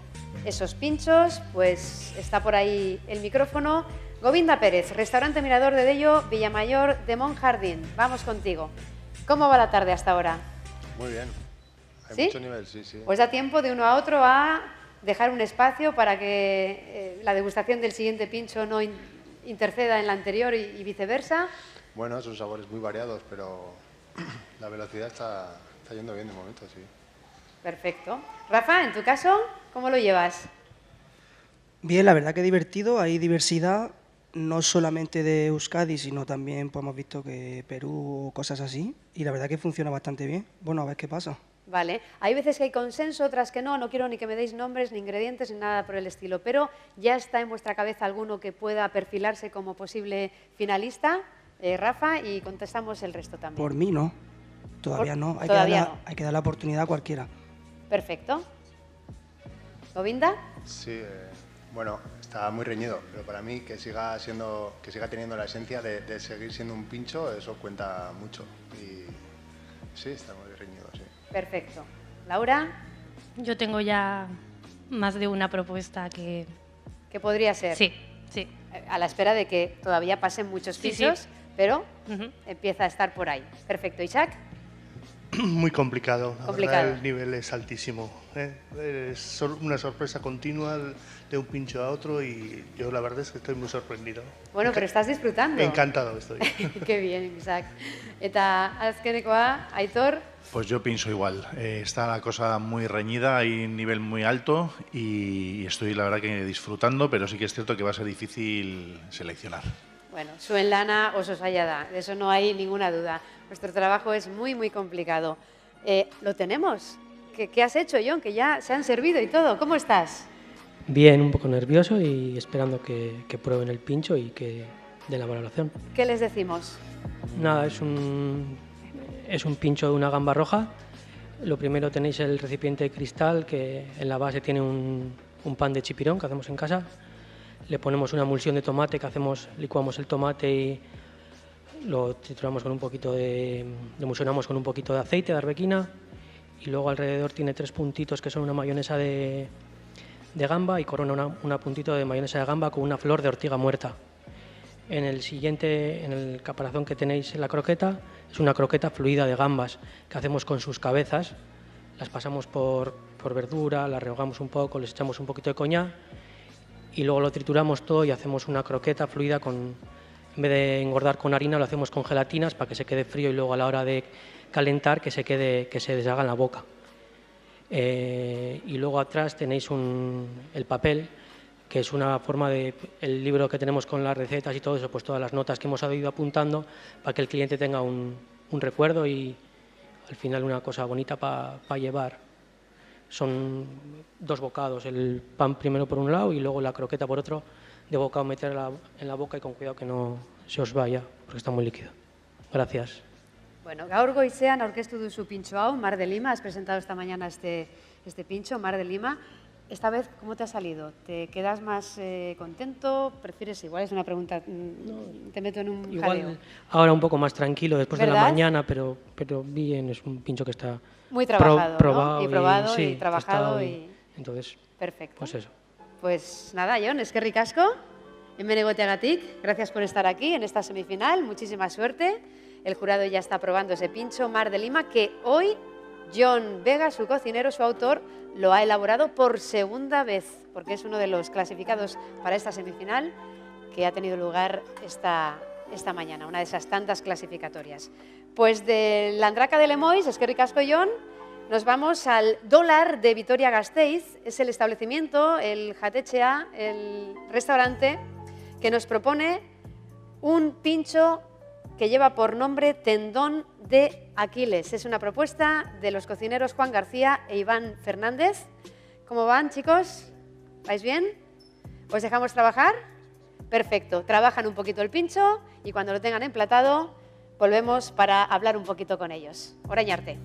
esos pinchos. Pues está por ahí el micrófono. Govinda Pérez, Restaurante Mirador de Deyo, Villamayor de Monjardín. Vamos contigo. ¿Cómo va la tarde hasta ahora? Muy bien. Hay ¿Sí? mucho nivel, sí. Pues da tiempo de uno a otro a dejar un espacio para que la degustación del siguiente pincho no interceda en la anterior y viceversa. Bueno, son sabores muy variados, pero la velocidad está yendo bien de momento, sí. Perfecto. Rafa, en tu caso, ¿cómo lo llevas? Bien, la verdad que divertido, hay diversidad, no solamente de Euskadi, sino también pues, hemos visto que Perú o cosas así, y la verdad que funciona bastante bien. Bueno, a ver qué pasa. Vale, hay veces que hay consenso, otras que no quiero ni que me deis nombres, ni ingredientes, ni nada por el estilo, pero ¿ya está en vuestra cabeza alguno que pueda perfilarse como posible finalista, Rafa? Y contestamos el resto también. Por mí no, todavía no, hay que dar la oportunidad a cualquiera. Perfecto. ¿Govinda? Sí, bueno, está muy reñido, pero para mí que siga teniendo la esencia de seguir siendo un pincho, eso cuenta mucho. Y sí, está muy reñido, sí. Perfecto. ¿Laura? Yo tengo ya más de una propuesta que... ¿Qué podría ser? Sí. A la espera de que todavía pasen muchos pinchos, pero empieza a estar por ahí. Perfecto. ¿Isaac? Muy complicado. La Complicado. verdad, el nivel es altísimo. Es una sorpresa continua de un pincho a otro y yo la verdad es que estoy muy sorprendido. Bueno, pero estás disfrutando. Encantado estoy. Qué bien, Isaac. Eta azkenekoa, Aitor? Pues yo pienso igual. Está la cosa muy reñida, hay un nivel muy alto y estoy la verdad que disfrutando, pero sí que es cierto que va a ser difícil seleccionar. Bueno, zuen lana oso zaila da, de eso no hay ninguna duda. Nuestro trabajo es muy, muy complicado. Lo tenemos. ¿Qué has hecho, John? Que ya se han servido y todo. ¿Cómo estás? Bien, un poco nervioso y esperando que prueben el pincho y que den la valoración. ¿Qué les decimos? Nada, es un pincho de una gamba roja. Lo primero tenéis el recipiente de cristal que en la base tiene un pan de chipirón que hacemos en casa. Le ponemos una emulsión de tomate licuamos el tomate y lo trituramos con un poquito emulsionamos con un poquito de aceite de arbequina y luego alrededor tiene 3 puntitos que son una mayonesa de gamba y corona una puntito de mayonesa de gamba con una flor de ortiga muerta. En el caparazón que tenéis en la croqueta, es una croqueta fluida de gambas que hacemos con sus cabezas. Las pasamos por verdura, las rehogamos un poco, les echamos un poquito de coñac y luego lo trituramos todo y hacemos una croqueta fluida en vez de engordar con harina, lo hacemos con gelatinas para que se quede frío y luego a la hora de calentar que se deshaga en la boca. Y luego atrás tenéis el papel, que es una forma el libro que tenemos con las recetas y todo eso, pues todas las notas que hemos ido apuntando para que el cliente tenga un recuerdo y al final una cosa bonita para llevar. Son 2 bocados, el pan primero por un lado y luego la croqueta por otro, de bocado meterla en la boca y con cuidado que no se os vaya, porque está muy líquido. Gracias. Bueno, gaur goizean aurkeztu duzu pintxo hau, Mar de Lima, has presentado esta mañana este pincho, Mar de Lima. Esta vez, ¿cómo te ha salido? ¿Te quedas más contento? ¿Prefieres igual? Es una pregunta, te meto en un jaleo. Ahora un poco más tranquilo después ¿verdad? de la mañana, pero bien, es un pincho que está muy trabajado, probado, ¿no? Y probado y y trabajado testado y Entonces, perfecto. pues eso. Pues nada, Jon, eskerrik asko. Hemenegoteagatik, gracias por estar aquí en esta semifinal, muchísima suerte. El jurado ya está probando ese pincho Mar de Lima que hoy Jon Vega, su cocinero, su autor, lo ha elaborado por segunda vez, porque es uno de los clasificados para esta semifinal que ha tenido lugar esta mañana, una de esas tantas clasificatorias. Pues de la Andraca de Lemois, eskerrik asko, Jon, nos vamos al Dólar de Vitoria-Gasteiz. Es el establecimiento, el jatetxea, el restaurante que nos propone un pincho que lleva por nombre Tendón de Aquiles. Es una propuesta de los cocineros Juan García e Iván Fernández. ¿Cómo van, chicos? ¿Vais bien? ¿Os dejamos trabajar? Perfecto. Trabajan un poquito el pincho y cuando lo tengan emplatado volvemos para hablar un poquito con ellos. Orain arte.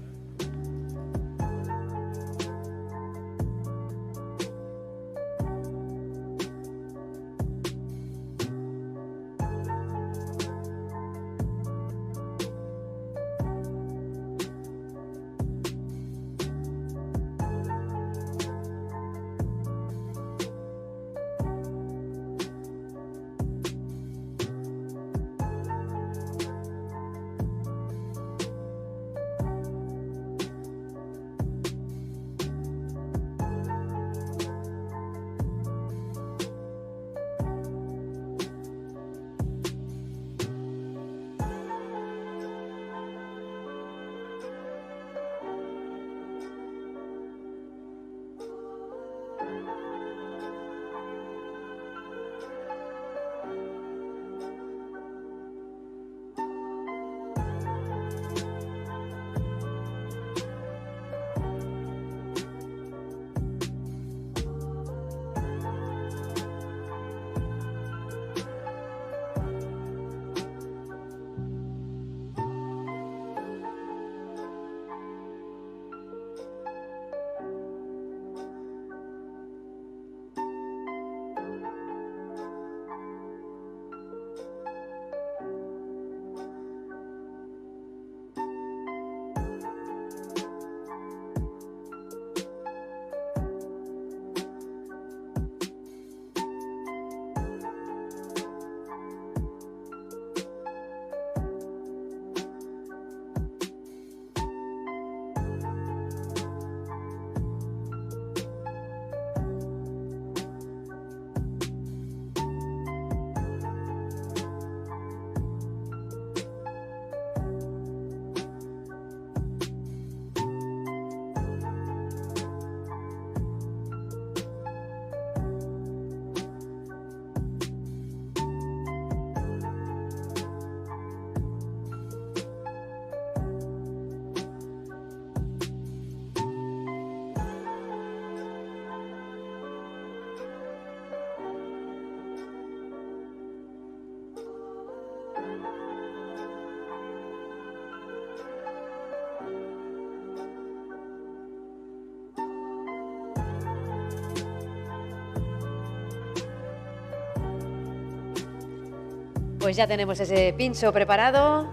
Pues ya tenemos ese pincho preparado.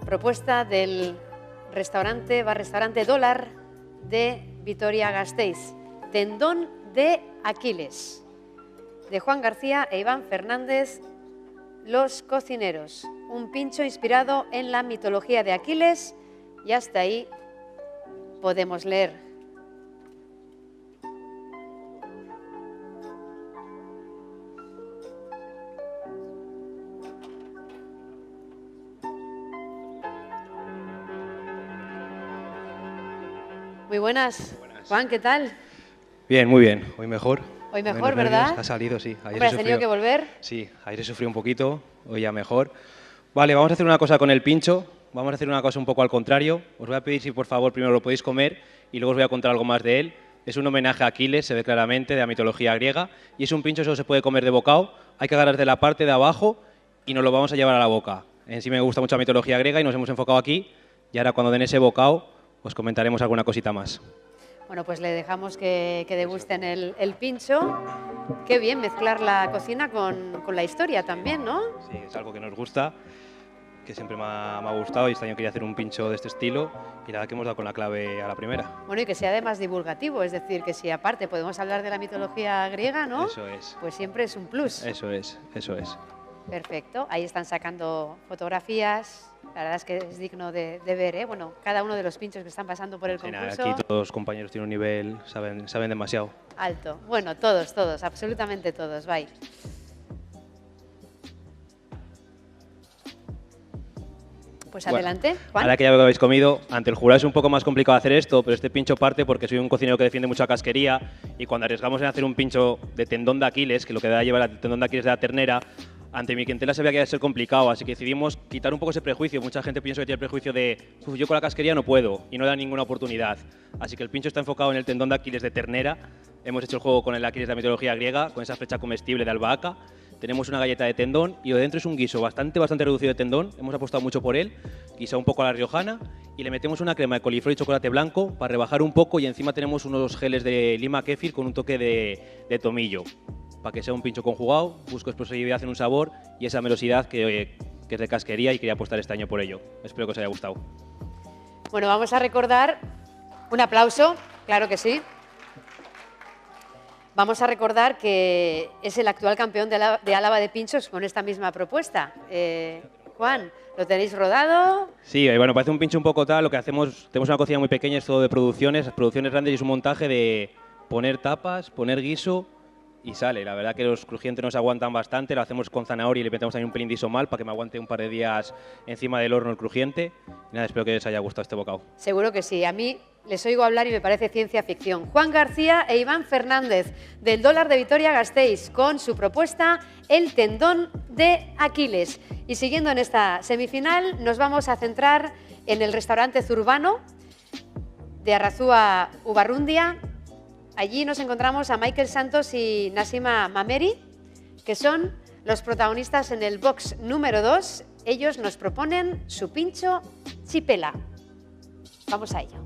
Propuesta del restaurante Dólar de Vitoria-Gasteiz. Tendón de Aquiles. De Juan García e Iván Fernández, los cocineros. Un pincho inspirado en la mitología de Aquiles y hasta ahí podemos leer. Muy buenas. Juan, ¿qué tal? Bien, muy bien. Hoy mejor. Hoy mejor, menos ¿verdad? Nervios. Ha salido, sí. Ayer ¿Has tenido que volver? Sí, ayer sufrí un poquito, hoy ya mejor. Vale, vamos a hacer una cosa con el pincho. Vamos a hacer una cosa un poco al contrario. Os voy a pedir si por favor primero lo podéis comer y luego os voy a contar algo más de él. Es un homenaje a Aquiles, se ve claramente, de la mitología griega. Y es un pincho, solo se puede comer de bocado. Hay que agarrar de la parte de abajo y nos lo vamos a llevar a la boca. En sí me gusta mucho la mitología griega y nos hemos enfocado aquí. Y ahora cuando den ese bocado os comentaremos alguna cosita más. Bueno, pues le dejamos que degusten el pincho. Qué bien mezclar la cocina con la historia también, ¿no? Sí, es algo que nos gusta, que siempre me ha gustado, y este año quería hacer un pincho de este estilo y la verdad que hemos dado con la clave a la primera. Bueno, y que sea además divulgativo, es decir, que si aparte podemos hablar de la mitología griega, ¿no? Eso es. Pues siempre es un plus. Eso es, eso es. Perfecto, ahí están sacando fotografías, la verdad es que es digno de ver, ¿eh? Bueno, cada uno de los pinchos que están pasando por el concurso. Aquí todos los compañeros tienen un nivel, saben demasiado. Alto. Bueno, todos, absolutamente todos, bye. Pues Bueno, adelante, Juan. Ahora que ya veo que habéis comido, ante el jurado es un poco más complicado hacer esto, pero este pincho parte porque soy un cocinero que defiende mucho la casquería y cuando arriesgamos en hacer un pincho de tendón de Aquiles, que lo que da llevar el tendón de Aquiles de la ternera, ante mi clientela se veía que iba a ser complicado, así que decidimos quitar un poco ese prejuicio. Mucha gente piensa que tiene el prejuicio de yo con la casquería no puedo y no da ninguna oportunidad. Así que el pincho está enfocado en el tendón de Aquiles de ternera. Hemos hecho el juego con el Aquiles de la mitología griega, con esa flecha comestible de albahaca. Tenemos una galleta de tendón y lo de dentro es un guiso bastante reducido de tendón. Hemos apostado mucho por él, guisado un poco a la riojana, y le metemos una crema de coliflor y chocolate blanco para rebajar un poco, y encima tenemos unos geles de lima kéfir con un toque de tomillo, para que sea un pincho conjugado. Busco explosividad en un sabor y esa melosidad que es de casquería, y quería apostar este año por ello. Espero que os haya gustado. Bueno, vamos a recordar, un aplauso, claro que sí. Vamos a recordar que es el actual campeón de Álava de pinchos con esta misma propuesta. Juan, ¿lo tenéis rodado? Sí, bueno, parece un pincho un poco tal. Lo que hacemos, tenemos una cocina muy pequeña, es todo de producciones. Las producciones grandes y es un montaje de poner tapas, poner guiso y sale. La verdad que los crujientes nos aguantan bastante. Lo hacemos con zanahoria y le metemos también un pelín de isomal para que me aguante un par de días encima del horno el crujiente. Y nada, espero que les haya gustado este bocado. Seguro que sí. A mí les oigo hablar y me parece ciencia ficción. Juan García e Iván Fernández, del Dólar de Vitoria-Gasteiz, con su propuesta El tendón de Aquiles. Y siguiendo en esta semifinal, nos vamos a centrar en el restaurante Zurbano de Arrazúa Ubarrundia. Allí nos encontramos a Michael Santos y Nasima Mameri, que son los protagonistas en el box número 2. Ellos nos proponen su pincho chipela. Vamos a ello.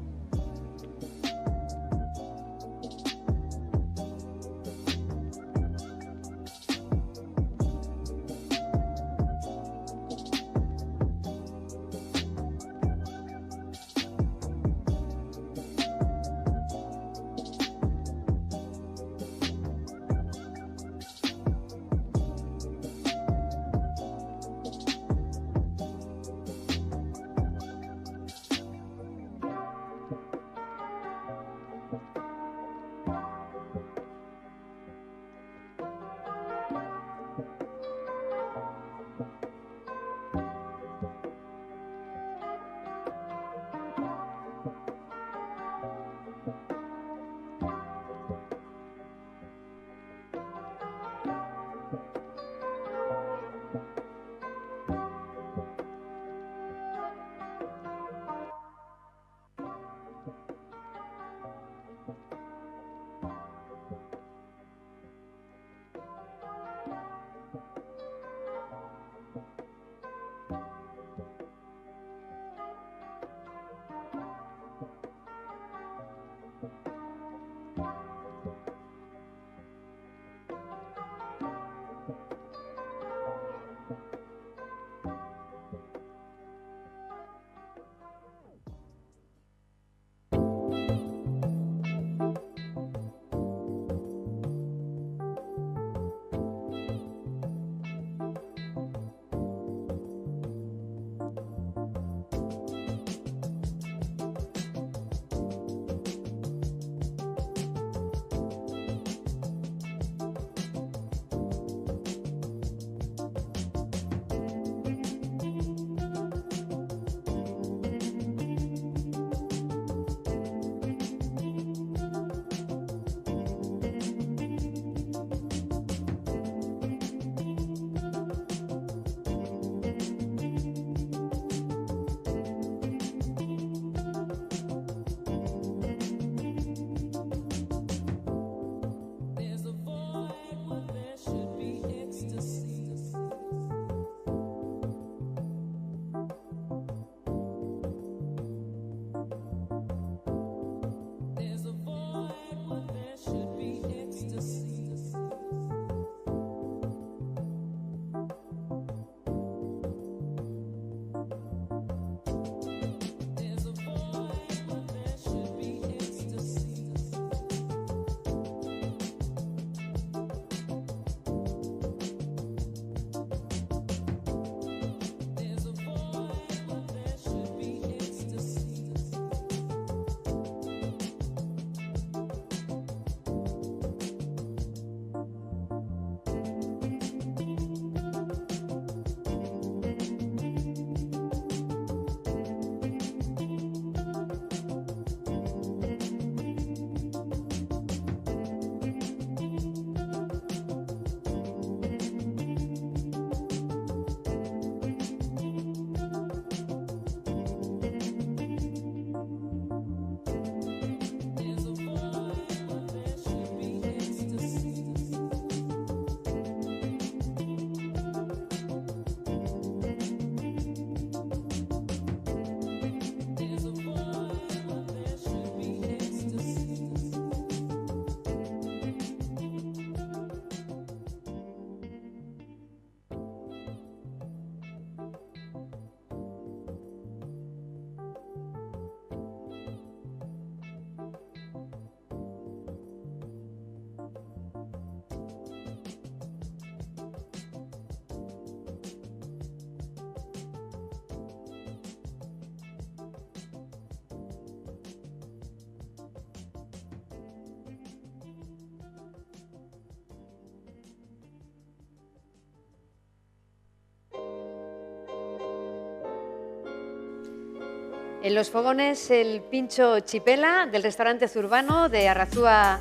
En los fogones el pincho chipela del restaurante Zurbano de Arrazúa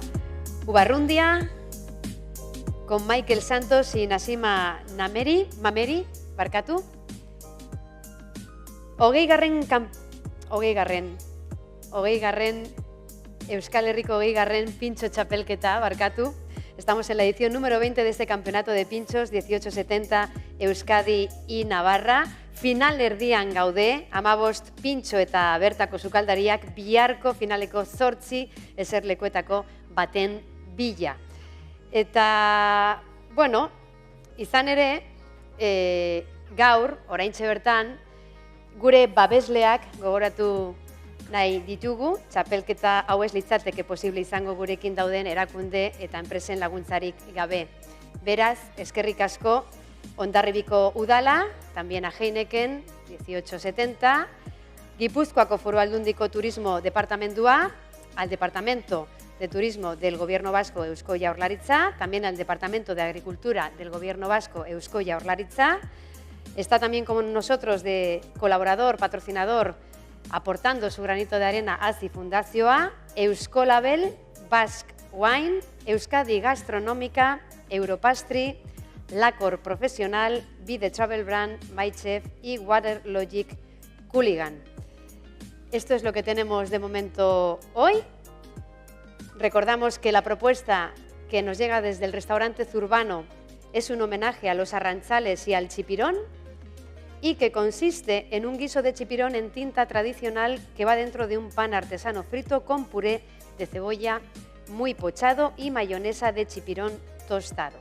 Ubarrundia con Michael Santos y Nasima Mameri, barkatu. Hogeigarren Euskal Herriko hogeigarren pincho txapelketa, barkatu. Estamos en la edición número 20 de este campeonato de pinchos 1870 Euskadi y Navarra. Final erdian gaude, 15 pintxo eta bertako sukaldariak biharko finaleko 8 eserlekuetako baten bila. Eta, bueno, izan ere, gaur, oraintxe bertan, gure babesleak gogoratu nahi ditugu, txapelketa hau ez litzateke posible izango gurekin dauden erakunde eta enpresen laguntzarik gabe. Beraz, eskerrik asko, Hondarribiko Udala, también a Heineken, 1870, Gipuzkoako Foru Aldundiko Turismo Departamentua, al Departamento de Turismo del Gobierno Vasco Eusko Jaurlaritza, también al Departamento de Agricultura del Gobierno Vasco Eusko Jaurlaritza. Está también con nosotros de colaborador, patrocinador, aportando su granito de arena Azi Fundazioa, Euskolabel, Basque Wine, Euskadi Gastronómica, Europastri, Lacor Profesional, Be The Travel Brand, MyChef y Water Logic Cooligan. Esto es lo que tenemos de momento hoy. Recordamos que la propuesta que nos llega desde el restaurante Zurbano es un homenaje a los arrantzales y al chipirón y que consiste en un guiso de chipirón en tinta tradicional que va dentro de un pan artesano frito con puré de cebolla muy pochado y mayonesa de chipirón tostado,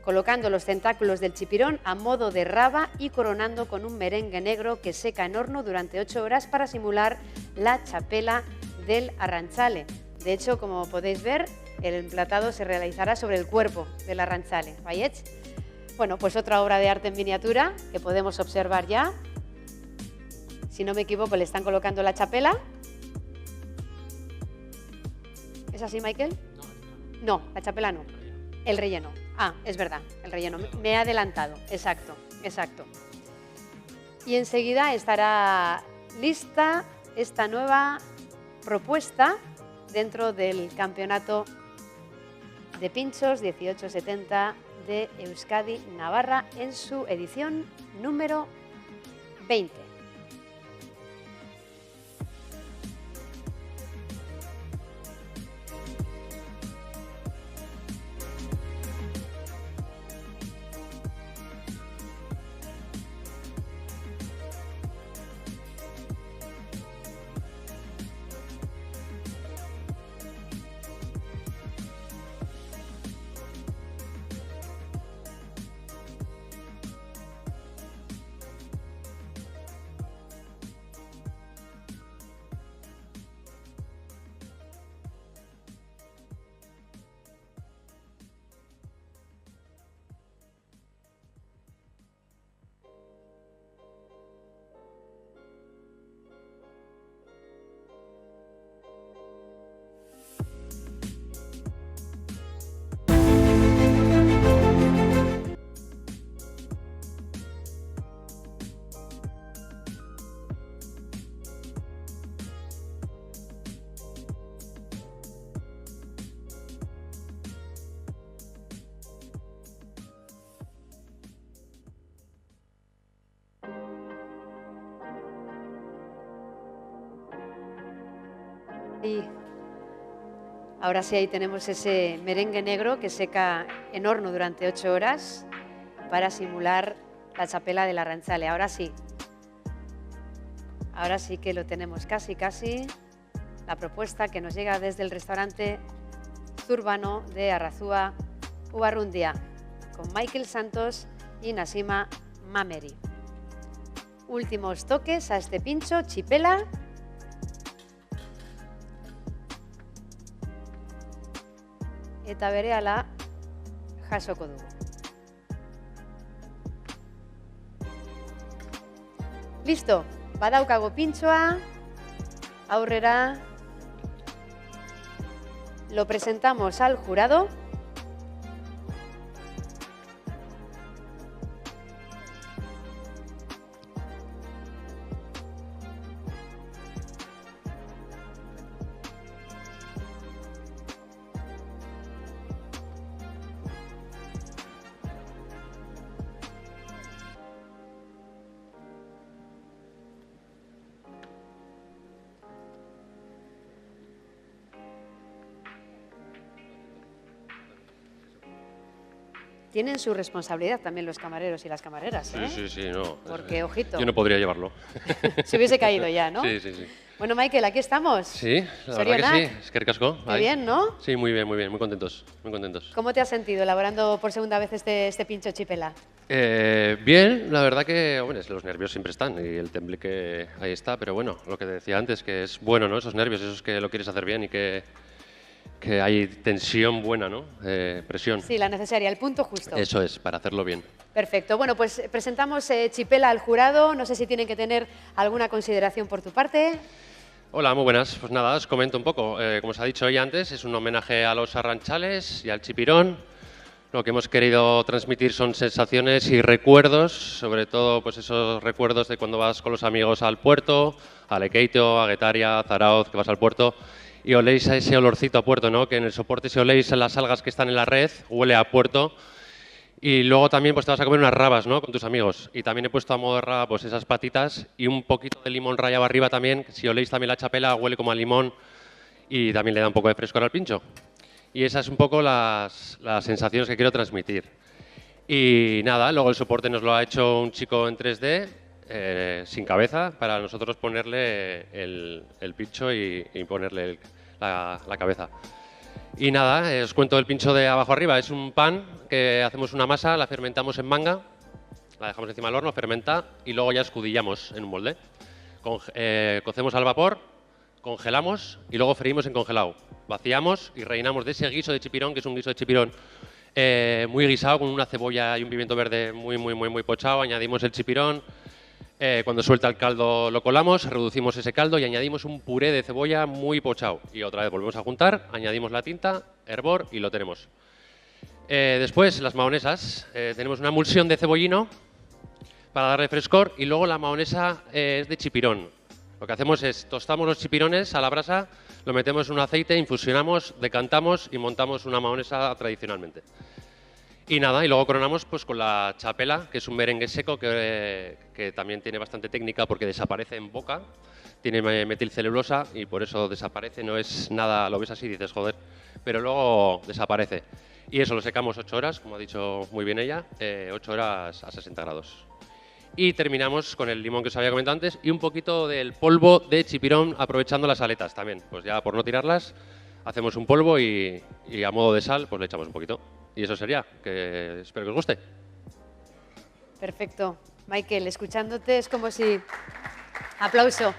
colocando los tentáculos del chipirón a modo de raba y coronando con un merengue negro que seca en horno durante 8 horas para simular la chapela del arrantzale. De hecho, como podéis ver, el emplatado se realizará sobre el cuerpo del arrantzale. ¿Vayech? Bueno, pues otra obra de arte en miniatura que podemos observar ya. Si no me equivoco, le están colocando la chapela. ¿Es así, Michael? No, la chapela no. El relleno. Ah, es verdad, el relleno. Me he adelantado. Exacto, exacto. Y enseguida estará lista esta nueva propuesta dentro del campeonato de pinchos 1870 de Euskadi Navarra en su edición número 20. Y ahora sí, ahí tenemos ese merengue negro que seca en horno durante 8 horas para simular la chapela del arrantzale. Ahora sí que lo tenemos casi. La propuesta que nos llega desde el restaurante Zurbano de Arrazúa Ubarrundia con Michael Santos y Nasima Mameri. Últimos toques a este pincho, chipela. Eta berehala jasoko dugu. Listo, badaukago pintxoa, aurrera, lo presentamos al jurado. tienen su responsabilidad también los camareros y las camareras, ¿eh? Sí, no. Porque, ojito. Yo no podría llevarlo. Se hubiese caído ya, ¿no? Sí. Bueno, Michael, aquí estamos. Sí, la verdad que sí. Es que ricasco. Qué bien, ¿no? Sí, muy bien, muy contentos, muy contentos. ¿Cómo te has sentido elaborando por segunda vez este pincho chipela? Bien, la verdad que bueno, los nervios siempre están y el temple ahí está, pero bueno, lo que decía antes, que es bueno, ¿no? Esos nervios, esos que lo quieres hacer bien y que hay tensión buena, ¿no? Presión. Sí, la necesaria, el punto justo. Eso es, para hacerlo bien. Perfecto. Bueno, pues presentamos chipela al jurado. No sé si tienen que tener alguna consideración por tu parte. Hola, muy buenas. Pues nada, os comento un poco. Como os ha dicho ella antes, es un homenaje a los arranchales y al chipirón. Lo que hemos querido transmitir son sensaciones y recuerdos, sobre todo pues esos recuerdos de cuando vas con los amigos al puerto, a Lequeito, a Guetaria, a Zarauz, que vas al puerto y oléis a ese olorcito a puerto, ¿no? Que en el soporte si oléis las algas que están en la red, huele a puerto. Y luego también pues te vas a comer unas rabas, ¿no? Con tus amigos. Y también he puesto a modo de raba pues esas patitas y un poquito de limón rallado arriba también. Si oléis también la chapela, huele como a limón y también le da un poco de frescor al pincho. Y esas es un poco las sensaciones que quiero transmitir. Y nada, luego el soporte nos lo ha hecho un chico en 3D, sin cabeza, para nosotros ponerle el pincho y ponerle la cabeza. Y nada, os cuento el pincho de abajo arriba. Es un pan que hacemos una masa, la fermentamos en manga, la dejamos encima del horno, fermenta y luego ya escudillamos en un molde. Cocemos al vapor, congelamos y luego freímos en congelado. Vaciamos y rellenamos de ese guiso de chipirón, que es un guiso de chipirón muy guisado, con una cebolla y un pimiento verde muy pochado. Añadimos el chipirón. Cuando suelta el caldo lo colamos, reducimos ese caldo y añadimos un puré de cebolla muy pochado. Y otra vez volvemos a juntar, añadimos la tinta, hervor y lo tenemos. Después las mahonesas. Tenemos una emulsión de cebollino para darle frescor y luego la mahonesa es de chipirón. Lo que hacemos es tostamos los chipirones a la brasa, lo metemos en un aceite, infusionamos, decantamos y montamos una mahonesa tradicionalmente. Y nada, y luego coronamos pues con la chapela, que es un merengue seco que también tiene bastante técnica porque desaparece en boca, tiene metilcelulosa y por eso desaparece, no es nada, lo ves así y dices joder, pero luego desaparece. Y eso lo secamos 8 horas, como ha dicho muy bien ella, 8 horas a 60 grados. Y terminamos con el limón que os había comentado antes y un poquito del polvo de chipirón aprovechando las aletas también. Pues ya por no tirarlas, hacemos un polvo y a modo de sal pues le echamos un poquito. Y eso sería, que espero que os guste. Perfecto. Michael, escuchándote es como si... Aplauso.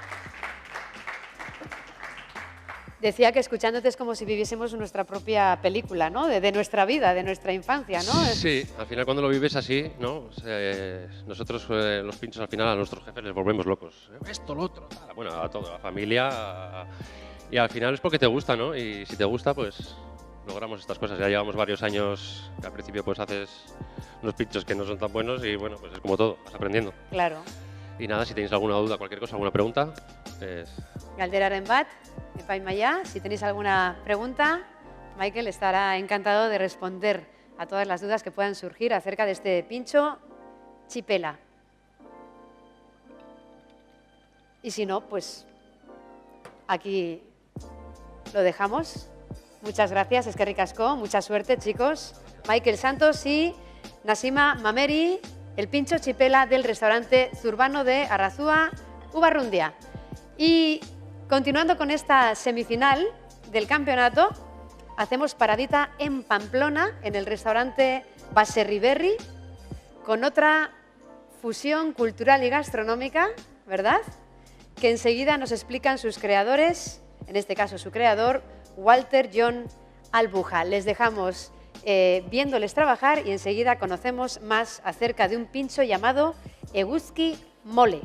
Decía que escuchándote es como si viviésemos nuestra propia película, ¿no? De nuestra vida, de nuestra infancia, ¿no? Sí, al final cuando lo vives así, ¿no? Nosotros los pinchos al final a nuestros jefes les volvemos locos. Esto, lo otro, tal. Bueno, a toda la familia. Y al final es porque te gusta, ¿no? Y si te gusta, pues logramos estas cosas. Ya llevamos varios años que al principio pues haces unos pinchos que no son tan buenos y bueno, pues es como todo, vas aprendiendo. Claro. Y nada, si tenéis alguna duda, cualquier cosa, alguna pregunta, Galderaren bat, epaimaia, si tenéis alguna pregunta, Michael estará encantado de responder a todas las dudas que puedan surgir acerca de este pincho chipela. Y si no, pues aquí lo dejamos. Muchas gracias, eskerrik asko, mucha suerte, chicos. Michael Santos y Nasima Mameri, el pincho chipela del restaurante Zurbano de Arrazúa, Ubarrundia. Y continuando con esta semifinal del campeonato, hacemos paradita en Pamplona, en el restaurante Baserriberri, con otra fusión cultural y gastronómica, ¿verdad? Que enseguida nos explican sus creadores, en este caso su creador, Walter John Albuja. Les dejamos viéndoles trabajar y enseguida conocemos más acerca de un pincho llamado Eguzki Mole.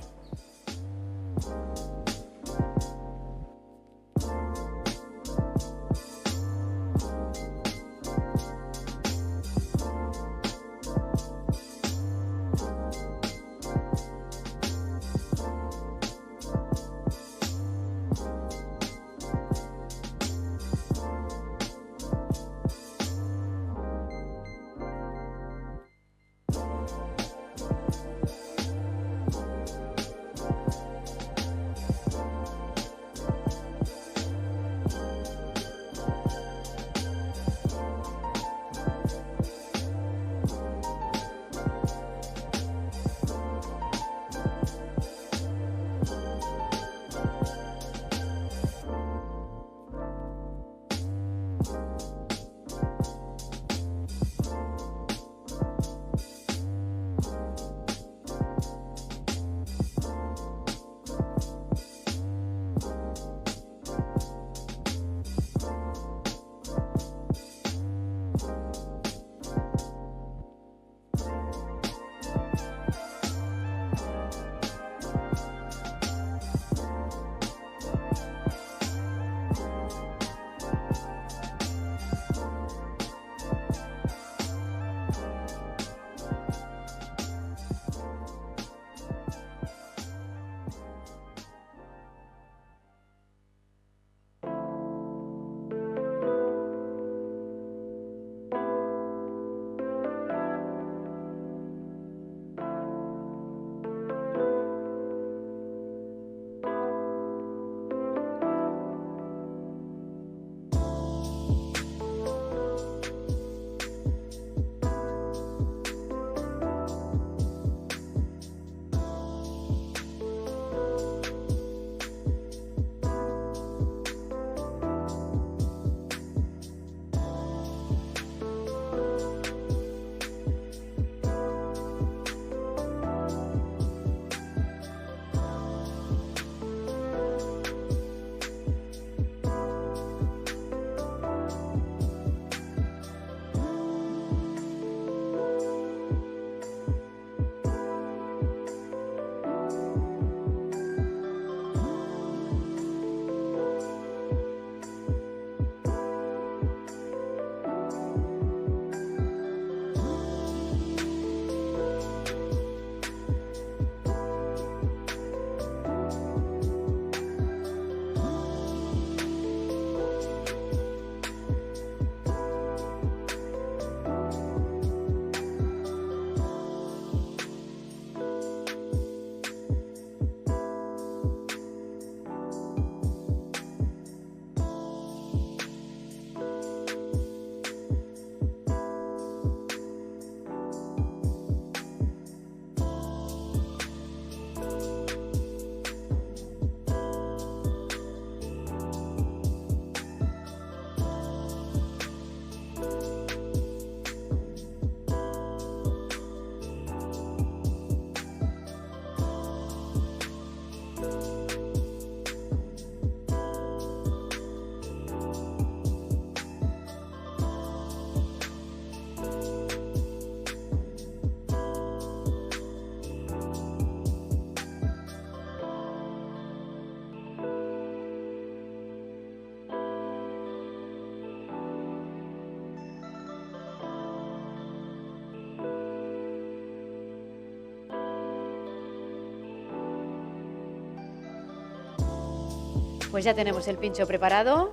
Pues ya tenemos el pincho preparado.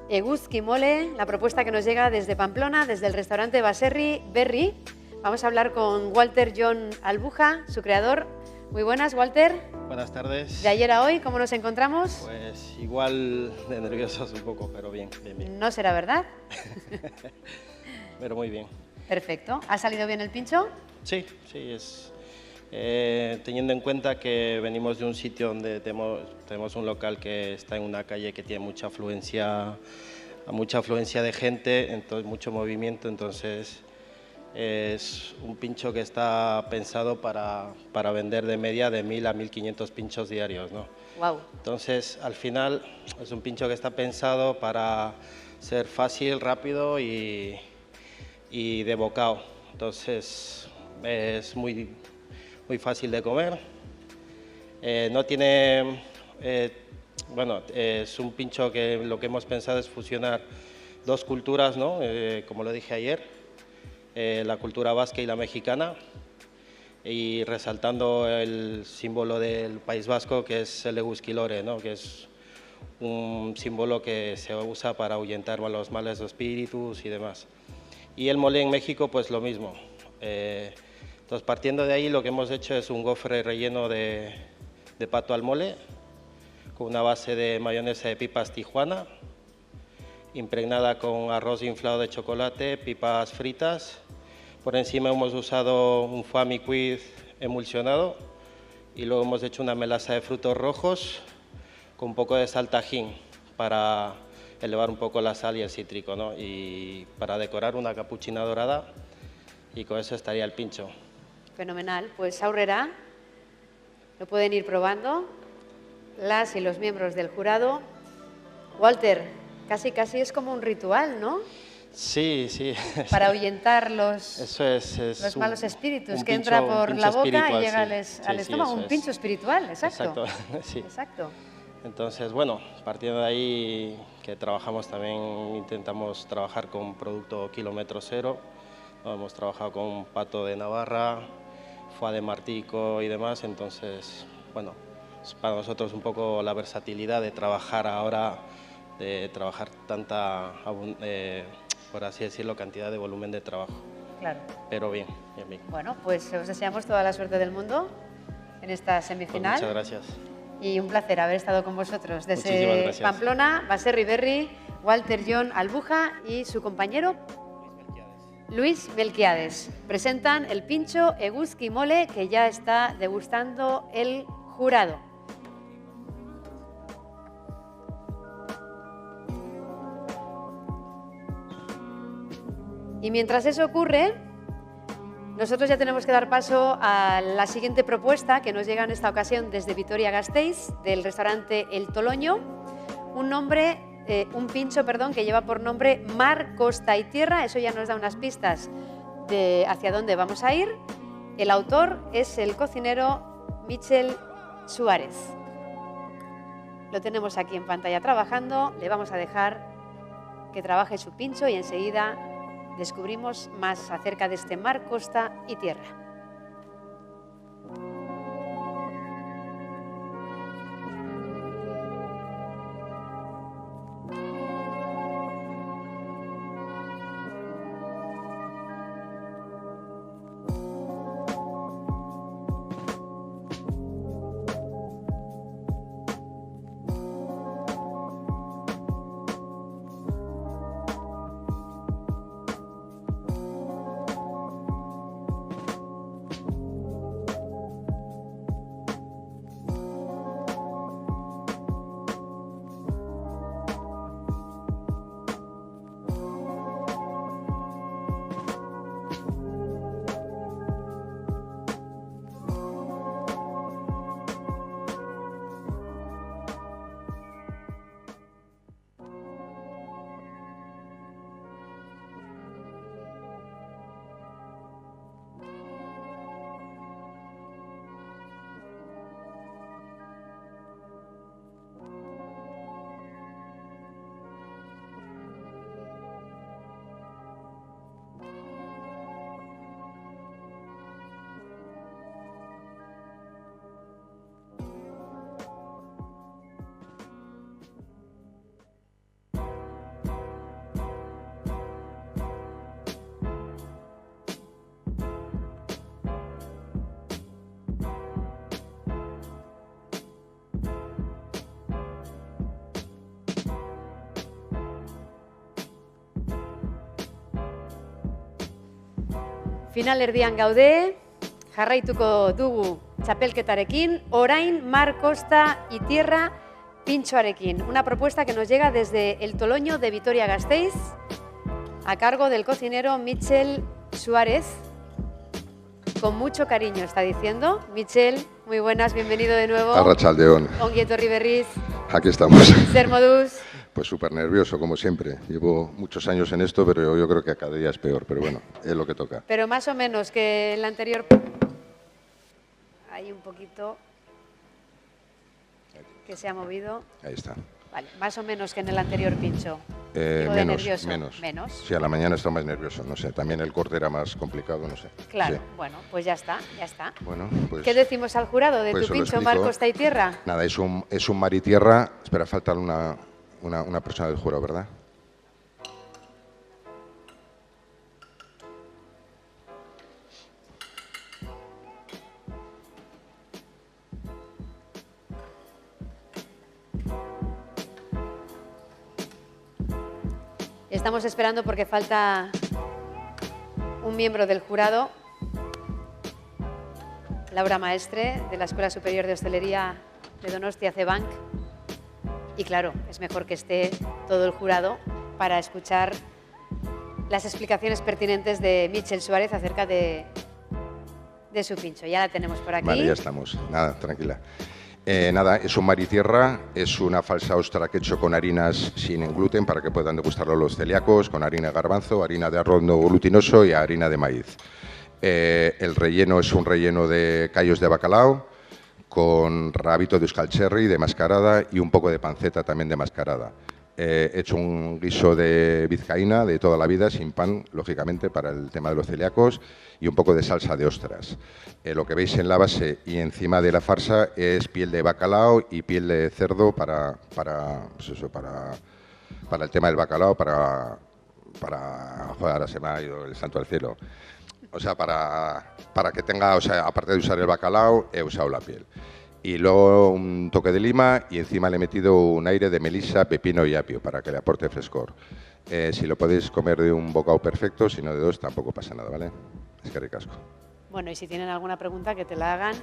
Eguzki mole, la propuesta que nos llega desde Pamplona, desde el restaurante Baserri Berri. Vamos a hablar con Walter Jon Albuja, su creador. Muy buenas, Walter. Buenas tardes. De ayer a hoy, ¿cómo nos encontramos? Pues igual de nerviosos un poco, pero bien, bien, bien. No será verdad. Pero muy bien. Perfecto. ¿Ha salido bien el pincho? Sí, sí, es... teniendo en cuenta que venimos de un sitio donde tenemos un local que está en una calle que tiene mucha afluencia de gente, entonces mucho movimiento, entonces es un pincho que está pensado para vender de media de 1.000 a 1.500 pinchos diarios, ¿no? Wow. Entonces, al final es un pincho que está pensado para ser fácil, rápido y de bocado. Entonces, es muy fácil de comer. No tiene... bueno, es un pincho que lo que hemos pensado es fusionar dos culturas, ¿no? Como lo dije ayer, la cultura vasca y la mexicana, y resaltando el símbolo del País Vasco, que es el Eguzki lore, ¿no? Que es un símbolo que se usa para ahuyentar los males de espíritus y demás. Y el mole en México, pues lo mismo. Entonces, partiendo de ahí, lo que hemos hecho es un gofre relleno de pato al mole, con una base de mayonesa de pipas Tijuana, impregnada con arroz inflado de chocolate, pipas fritas. Por encima hemos usado un foie miquid emulsionado y luego hemos hecho una melaza de frutos rojos con un poco de sal tajín para elevar un poco la sal y el cítrico, ¿no? Y para decorar una capuchina dorada, y con eso estaría el pincho. Fenomenal. Pues aurrera, lo pueden ir probando las y los miembros del jurado. Walter, casi es como un ritual, ¿no? Sí, sí. Para ahuyentar los malos un espíritus que pincho, entra por la boca espiritual, y llega sí. al estómago. Un pincho espiritual, exacto. Sí. Exacto. Entonces, bueno, partiendo de ahí que trabajamos también, intentamos trabajar con producto kilómetro cero. Hemos trabajado con pato de Navarra, foie de martico y demás, entonces, bueno, es para nosotros un poco la versatilidad de trabajar ahora, de trabajar tanta, por así decirlo, cantidad de volumen de trabajo. Claro. Pero bien, bien, bien. Bueno, pues os deseamos toda la suerte del mundo en esta semifinal. Pues muchas gracias. Y un placer haber estado con vosotros. Muchísimas Desde gracias. Pamplona, Baserri Berri, Walter Jon Albuja y su compañero Luis Melquiades. Presentan el pincho Eguzki mole que ya está degustando el jurado. Y mientras eso ocurre, nosotros ya tenemos que dar paso a la siguiente propuesta que nos llega en esta ocasión desde Vitoria-Gasteiz, del restaurante El Toloño. Un pincho que lleva por nombre Mar, Costa y Tierra. Eso ya nos da unas pistas de hacia dónde vamos a ir. El autor es el cocinero Michel Suárez. Lo tenemos aquí en pantalla trabajando. Le vamos a dejar que trabaje su pincho y enseguida descubrimos más acerca de este Mar, Costa y Tierra. Finalerdian gaude, jarraituko dugu txapelketarekin, orain Mar, Costa y Tierra pintxoarekin. Una propuesta que nos llega desde el Toloño de Vitoria-Gasteiz, a cargo del cocinero Michel Suárez. Con mucho cariño, está diciendo. Michel, muy buenas, bienvenido de nuevo. Arratsaldeon. Ongi etorri berriz. Aquí estamos. Zer moduz. Pues súper nervioso, como siempre. Llevo muchos años en esto, pero yo creo que cada día es peor. Pero bueno, es lo que toca. Pero más o menos que en la anterior... Hay un poquito que se ha movido. Ahí está. Vale, más o menos que en el anterior pincho. Digo, de nervioso. Menos. Sí, a la mañana estaba más nervioso, no sé. También el corte era más complicado, no sé. Claro, sí. Bueno, pues ya está, ya está. Bueno, pues, ¿qué decimos al jurado de pues tu pincho, Mar, Costa y Tierra? Nada, es un mar y tierra. Espera, falta una persona del jurado, ¿verdad? Estamos esperando porque falta un miembro del jurado, Laura Maestre, de la Escuela Superior de Hostelería de Donostia, CEBANC. Y claro, es mejor que esté todo el jurado para escuchar las explicaciones pertinentes de Michel Suárez acerca de su pincho. Ya la tenemos por aquí. Vale, ya estamos. Nada, tranquila. Nada, es un mar y tierra, es una falsa ostra que he hecho con harinas sin gluten para que puedan degustarlo los celíacos, con harina de garbanzo, harina de arroz no glutinoso y harina de maíz. El relleno es un relleno de callos de bacalao con rabito de euskalcherri de mascarada y un poco de panceta también de mascarada. He hecho un guiso de vizcaína de toda la vida, sin pan, lógicamente, para el tema de los celíacos, y un poco de salsa de ostras. Lo que veis en la base y encima de la farsa es piel de bacalao y piel de cerdo para el tema del bacalao, para joder, ahora se me ha ido el santo al cielo. O sea, para que tenga, o sea, aparte de usar el bacalao, he usado la piel. Y luego un toque de lima y encima le he metido un aire de melisa, pepino y apio para que le aporte frescor. Si lo podéis comer de un bocado perfecto, si no de dos tampoco pasa nada, ¿vale? Es que ricasco. Bueno, y si tienen alguna pregunta que te la hagan.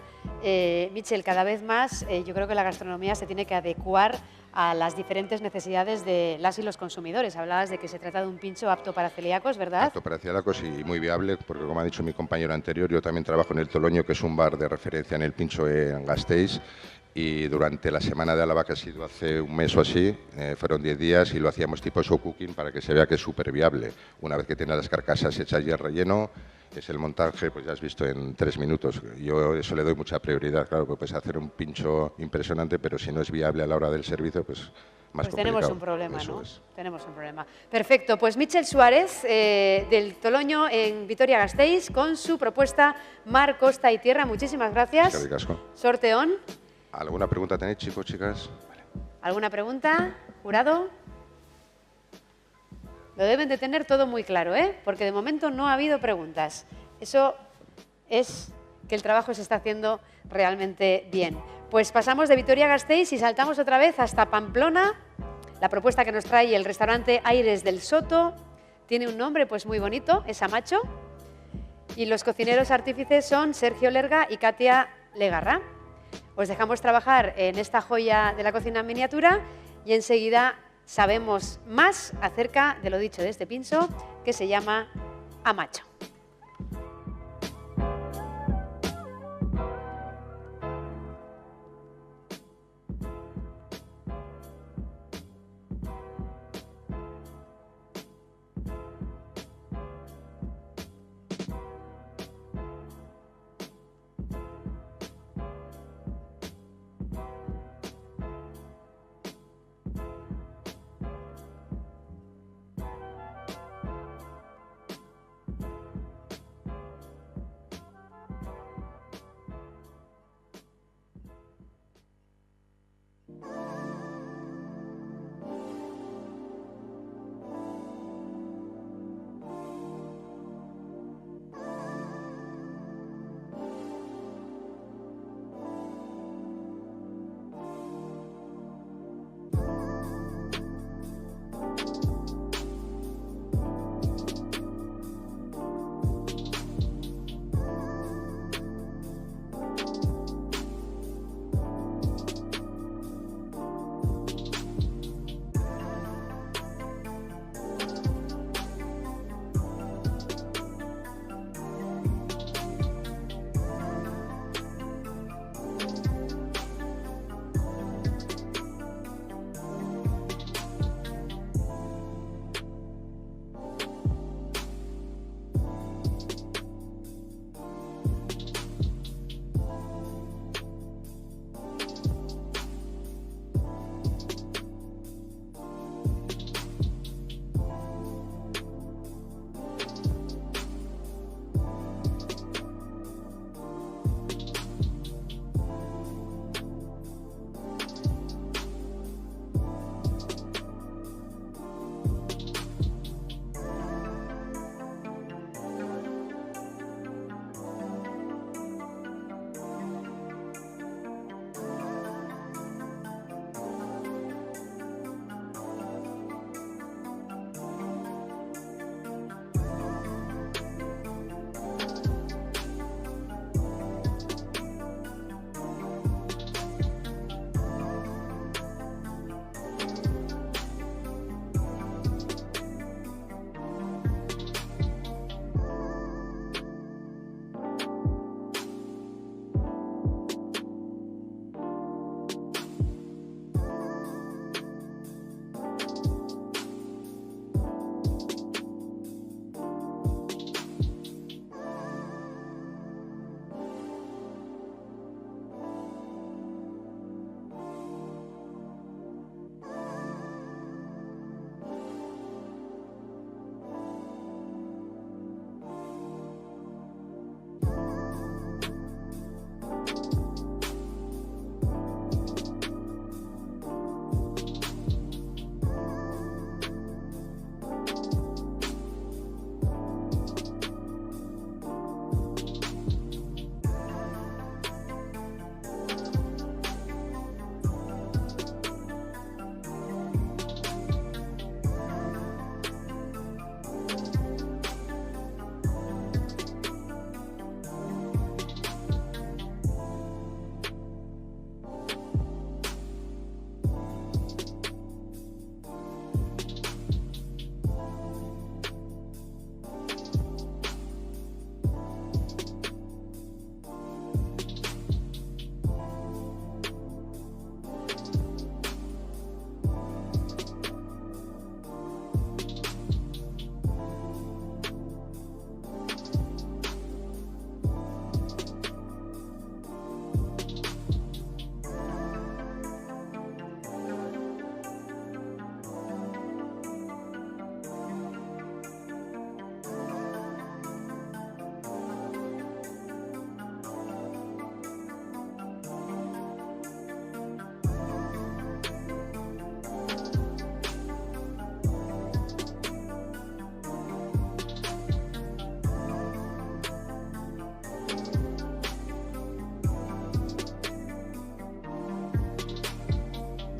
Michel, cada vez más yo creo que la gastronomía se tiene que adecuar a las diferentes necesidades de las y los consumidores. Hablabas de que se trata de un pincho apto para celíacos, ¿verdad? Apto para celíacos y muy viable, porque como ha dicho mi compañero anterior, yo también trabajo en el Toloño, que es un bar de referencia en el pincho en Gasteiz, y durante la semana de Álava, que ha sido hace un mes o así, fueron 10 días y lo hacíamos tipo show cooking para que se vea que es súper viable. Una vez que tienes las carcasas hechas y el relleno, es el montaje, pues ya has visto en 3 minutos. Yo eso le doy mucha prioridad, claro, porque puedes hacer un pincho impresionante, pero si no es viable a la hora del servicio, pues más complicado. Tenemos un problema, eso ¿no? es. Tenemos un problema. Perfecto, pues Michel Suárez, del Toloño en Vitoria-Gasteiz, con su propuesta Mar, Costa y Tierra. Muchísimas gracias. Es que ricasco. Sorteón. ¿Alguna pregunta tenéis, chicos, chicas? ¿Alguna pregunta? ¿Jurado? Lo deben de tener todo muy claro, ¿eh? Porque de momento no ha habido preguntas. Eso es que el trabajo se está haciendo realmente bien. Pues pasamos de Vitoria-Gasteiz y saltamos otra vez hasta Pamplona. La propuesta que nos trae el restaurante Aires del Soto tiene un nombre pues muy bonito, es Amacho. Y los cocineros artífices son Sergio Lerga y Katia Legarra. Os dejamos trabajar en esta joya de la cocina en miniatura y enseguida sabemos más acerca de lo dicho de este pincho que se llama Amacho.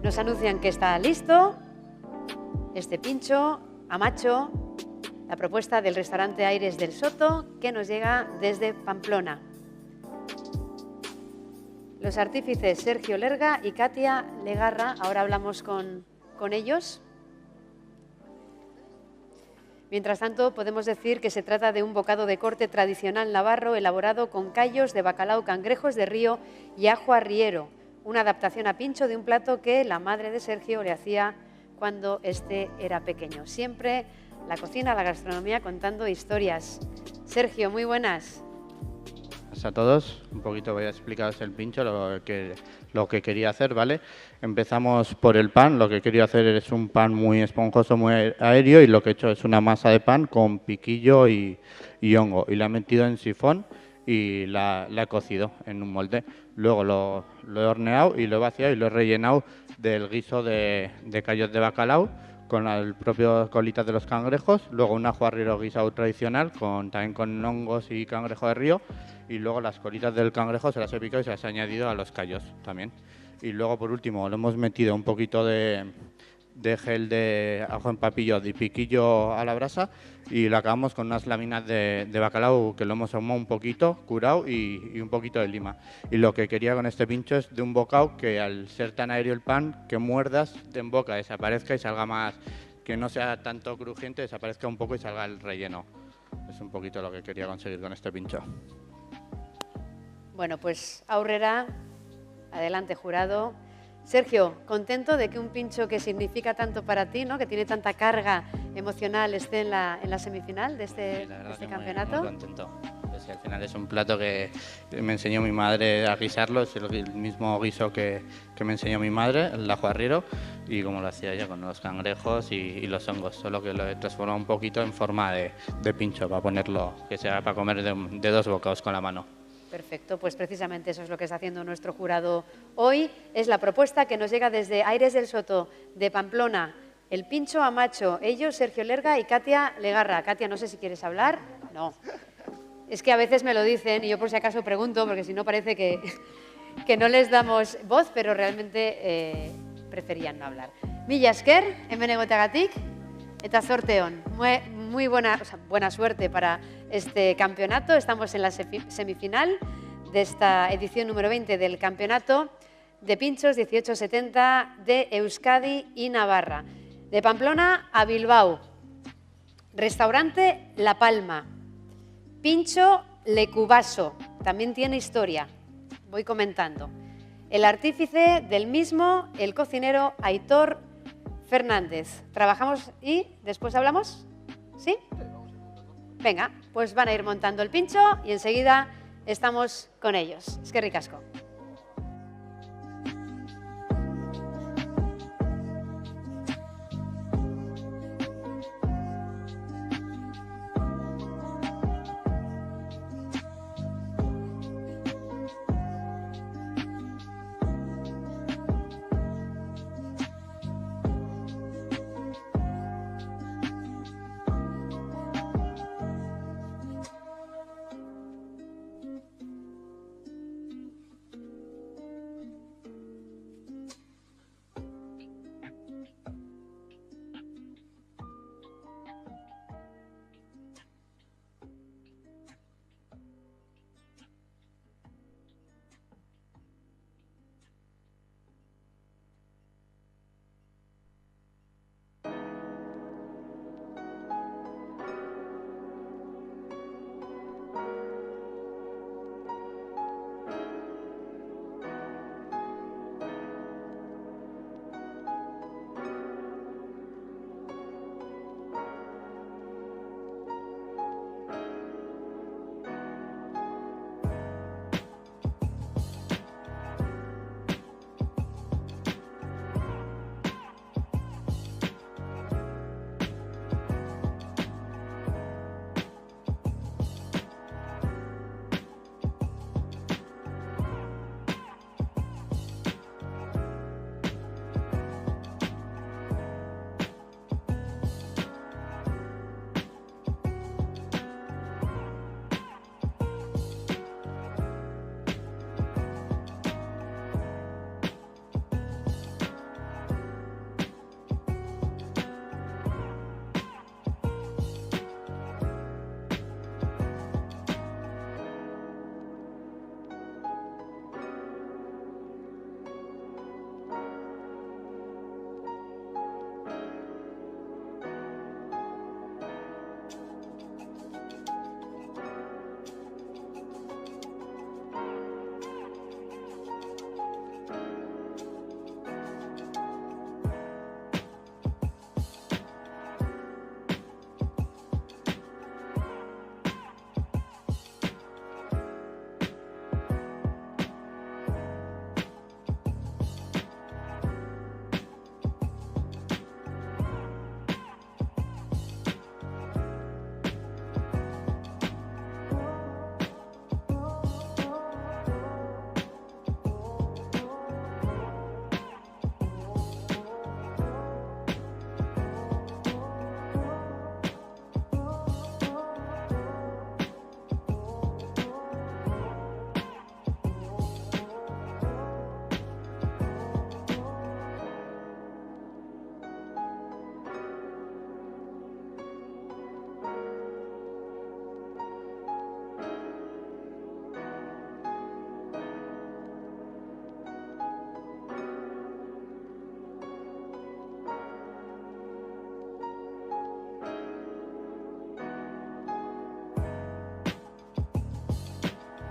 Nos anuncian que está listo este pincho Amacho, la propuesta del restaurante Aires del Soto, que nos llega desde Pamplona. Los artífices Sergio Lerga y Katia Legarra, ahora hablamos con ellos. Mientras tanto, podemos decir que se trata de un bocado de corte tradicional navarro elaborado con callos de bacalao, cangrejos de río y ajo arriero, una adaptación a pincho de un plato que la madre de Sergio le hacía cuando este era pequeño. Siempre la cocina, la gastronomía contando historias. Sergio, muy buenas. A todos, un poquito voy a explicaros el pincho, lo que quería hacer, ¿vale? Empezamos por el pan, lo que quería hacer es un pan muy esponjoso, muy aéreo, y lo que he hecho es una masa de pan con piquillo y hongo, y la he metido en sifón y la he cocido en un molde. Luego lo he horneado y lo he vaciado y lo he rellenado del guiso de callos de bacalao con el propio colitas de los cangrejos, luego un ajo arriero guisado tradicional también con hongos y cangrejo de río, y luego las colitas del cangrejo se las he picado y se las he añadido a los callos también. Y luego por último le hemos metido un poquito de gel de ajo en papillo de piquillo a la brasa y lo acabamos con unas láminas de bacalao que lo hemos ahumado un poquito, curado y un poquito de lima. Y lo que quería con este pincho es de un bocado que al ser tan aéreo el pan, que muerdas en boca, desaparezca y salga más, que no sea tanto crujiente, desaparezca un poco y salga el relleno. Es un poquito lo que quería conseguir con este pincho. Bueno, pues aurrera, adelante jurado. Sergio, contento de que un pincho que significa tanto para ti, ¿no?, que tiene tanta carga emocional, esté en la semifinal de este campeonato. Muy contento. Pues, al final es un plato que me enseñó mi madre a guisarlo, es el mismo guiso que me enseñó mi madre, el ajo arriero, y como lo hacía ella con los cangrejos y los hongos, solo que lo he transformado un poquito en forma de pincho para ponerlo, que sea para comer de dos bocados con la mano. Perfecto, pues precisamente eso es lo que está haciendo nuestro jurado hoy. Es la propuesta que nos llega desde Aires del Soto, de Pamplona. El pincho Amacho, ellos, Sergio Lerga y Katia Legarra. Katia, no sé si quieres hablar. No. Es que a veces me lo dicen y yo por si acaso pregunto, porque si no parece que no les damos voz, pero realmente preferían no hablar. Mila esker, hemen egoteagatik, eta zorte on. Muy buena suerte para este campeonato. Estamos en la semifinal de esta edición número 20 del Campeonato de Pinchos 1870 de Euskadi y Navarra. De Pamplona a Bilbao. Restaurante La Palma. Pincho Lecubaso. También tiene historia. Voy comentando. El artífice del mismo, el cocinero Aitor Fernández. Trabajamos y después hablamos. ¿Sí? Venga, pues van a ir montando el pincho y enseguida estamos con ellos. Es que ricasco.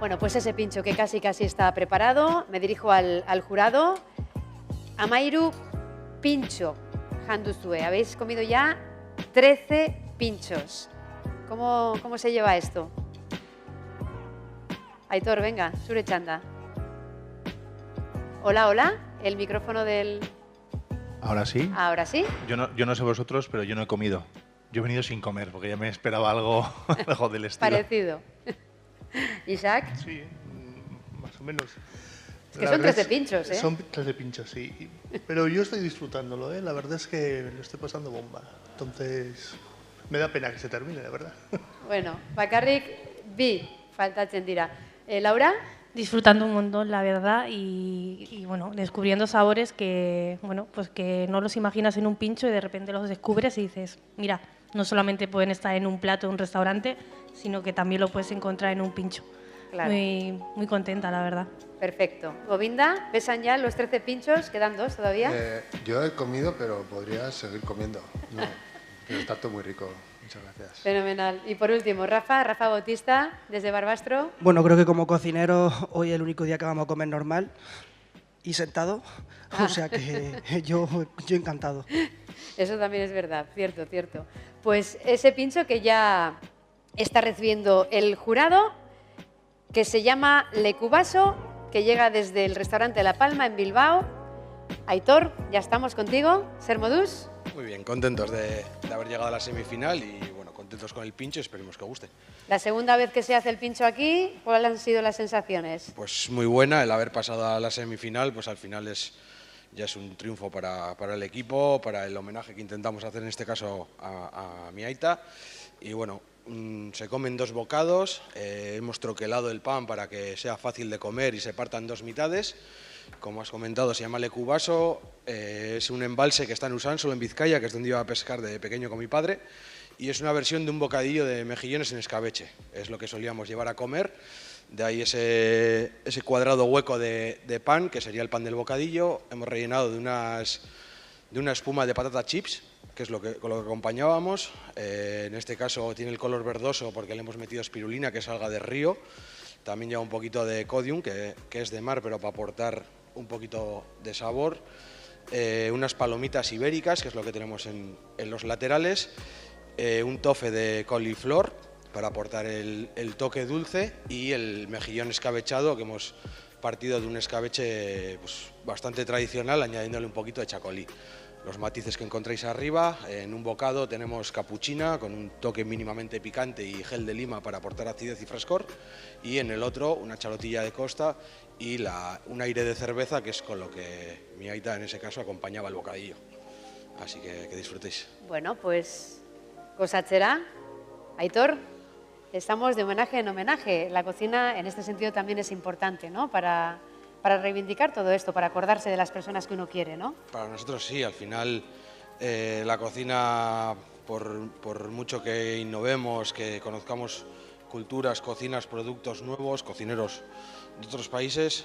Bueno, pues ese pincho que casi está preparado. Me dirijo al jurado. Amairu, pincho. Handuzue, habéis comido ya 13 pinchos. ¿Cómo se lleva esto? Aitor, venga, zure txanda. Hola, hola, el micrófono del... ¿Ahora sí? ¿Ahora sí? Yo no sé vosotros, pero yo no he comido. Yo he venido sin comer, porque ya me esperaba algo del estilo. Parecido. ¿Isaac? Sí, más o menos. Es que son 13 pinchos, ¿eh? Son 13 pinchos, sí. Pero yo estoy disfrutándolo, ¿eh? La verdad es que lo estoy pasando bomba. Entonces, me da pena que se termine, de verdad. Bueno, bakarrik bi faltatzen dira. ¿Laura? Disfrutando un montón, la verdad, y bueno, descubriendo sabores que, bueno, pues que no los imaginas en un pincho y de repente los descubres y dices, mira, no solamente pueden estar en un plato de un restaurante, sino que también lo puedes encontrar en un pincho. Claro. Muy contenta, la verdad. Perfecto. Govinda, ¿pesan ya los 13 pinchos? ¿Quedan 2 todavía? Yo he comido, pero podría seguir comiendo. No, pero está todo muy rico. Muchas gracias. Fenomenal. Y por último, Rafa Bautista, desde Barbastro. Bueno, creo que como cocinero hoy es el único día que vamos a comer normal y sentado, o sea que yo encantado. Eso también es verdad, cierto. Pues ese pincho que ya está recibiendo el jurado, que se llama Lecubaso, que llega desde el restaurante La Palma en Bilbao. Aitor, ya estamos contigo. Ser Modus. Muy bien, contentos de haber llegado a la semifinal y bueno, contentos con el pincho y esperemos que guste. La segunda vez que se hace el pincho aquí, ¿cuáles han sido las sensaciones? Pues muy buena, el haber pasado a la semifinal, pues al final ya es un triunfo para el equipo, para el homenaje que intentamos hacer en este caso a mi aita. Y bueno, se comen 2 bocados, hemos troquelado el pan para que sea fácil de comer y se partan 2 mitades. Como has comentado, se llama Lecubaso, es un embalse que está en Usánsolo, en Vizcaya, que es donde iba a pescar de pequeño con mi padre, y es una versión de un bocadillo de mejillones en escabeche, es lo que solíamos llevar a comer, de ahí ese cuadrado hueco de pan, que sería el pan del bocadillo, hemos rellenado de una espuma de patata chips, que es con lo que acompañábamos, en este caso tiene el color verdoso porque le hemos metido espirulina, que es alga de río, también lleva un poquito de codium, que es de mar, pero para aportar un poquito de sabor. Unas palomitas ibéricas, que es lo que tenemos en los laterales. Un tofe de coliflor, para aportar el toque dulce. Y el mejillón escabechado, que hemos partido de un escabeche pues, bastante tradicional, añadiéndole un poquito de chacolí. Los matices que encontráis arriba, en un bocado tenemos capuchina con un toque mínimamente picante y gel de lima para aportar acidez y frescor, y en el otro una charotilla de costa y un aire de cerveza, que es con lo que mi aita en ese caso acompañaba el bocadillo. Así que disfrutéis. Bueno, pues gozatzera. Aitor, estamos de homenaje en homenaje. La cocina en este sentido también es importante, ¿no? Para reivindicar todo esto, para acordarse de las personas que uno quiere, ¿no? Para nosotros sí, al final la cocina, por mucho que innovemos, que conozcamos culturas, cocinas, productos nuevos, cocineros de otros países,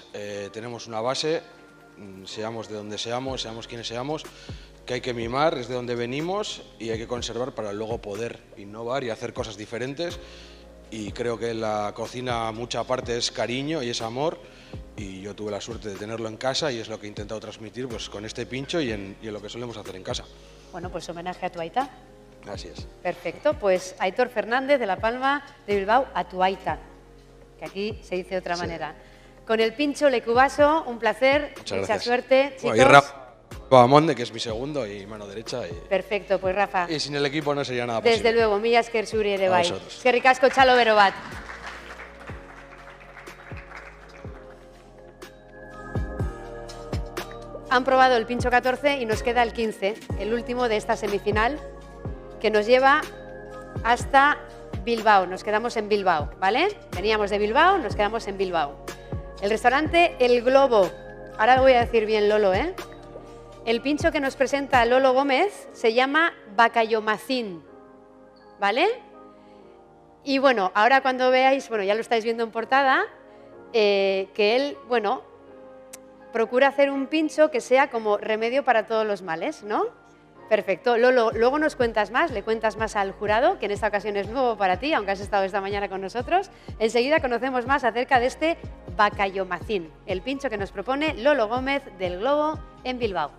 tenemos una base, seamos de donde seamos quienes seamos, que hay que mimar, es de donde venimos y hay que conservar para luego poder innovar y hacer cosas diferentes. Y creo que la cocina mucha parte es cariño y es amor, y yo tuve la suerte de tenerlo en casa y es lo que he intentado transmitir pues, con este pincho y en lo que solemos hacer en casa. Bueno, pues homenaje a tu aita. Así es. Perfecto, pues Aitor Fernández de La Palma de Bilbao, a tu aita, que aquí se dice de otra manera. Con el pincho Lecubaso, un placer, mucha suerte, chicos. Bueno, y Rafa Monde, que es mi segundo y mano derecha. Perfecto, pues Rafa. Y sin el equipo no sería nada posible. Desde luego, mila esker zuri ere bai. vosotros. Eskerrik asko txalo bero bat. Han probado el pincho 14 y nos queda el 15, el último de esta semifinal, que nos lleva hasta Bilbao. Nos quedamos en Bilbao, ¿vale? Veníamos de Bilbao, nos quedamos en Bilbao. El restaurante El Globo. Ahora lo voy a decir bien, Lolo, ¿eh? El pincho que nos presenta Lolo Gómez se llama Bacayomacín, ¿vale? Y bueno, ahora cuando veáis, bueno, ya lo estáis viendo en portada, que él, bueno, procura hacer un pincho que sea como remedio para todos los males, ¿no? Perfecto. Lolo, luego nos cuentas más, le cuentas más al jurado, que en esta ocasión es nuevo para ti, aunque has estado esta mañana con nosotros. Enseguida conocemos más acerca de este bacallomacín, el pincho que nos propone Lolo Gómez del Globo en Bilbao.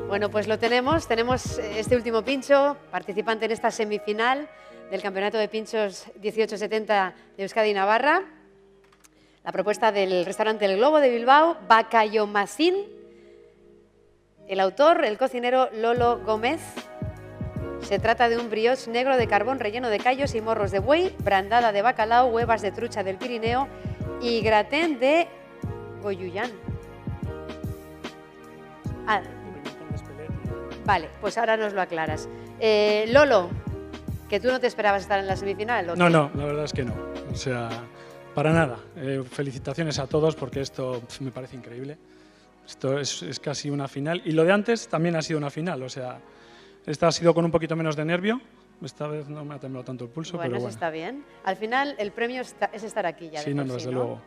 Bueno, pues lo tenemos este último pincho, participante en esta semifinal del Campeonato de Pinchos 1870 de Euskadi y Navarra. La propuesta del restaurante El Globo de Bilbao, bacallomacín. El autor, el cocinero Lolo Gómez. Se trata de un brioche negro de carbón relleno de callos y morros de buey, brandada de bacalao, huevas de trucha del Pirineo y gratén de goyuyán. Vale, pues ahora nos lo aclaras. Lolo, que tú no te esperabas estar en la semifinal, ¿o qué? No, la verdad es que no. O sea, para nada. Felicitaciones a todos porque esto me parece increíble. Esto es casi una final. Y lo de antes también ha sido una final. O sea, esta ha sido con un poquito menos de nervio. Esta vez no me ha temblado tanto el pulso, pero bueno. Eso está bien. Al final, el premio es estar aquí ya. Sí, no, desde luego.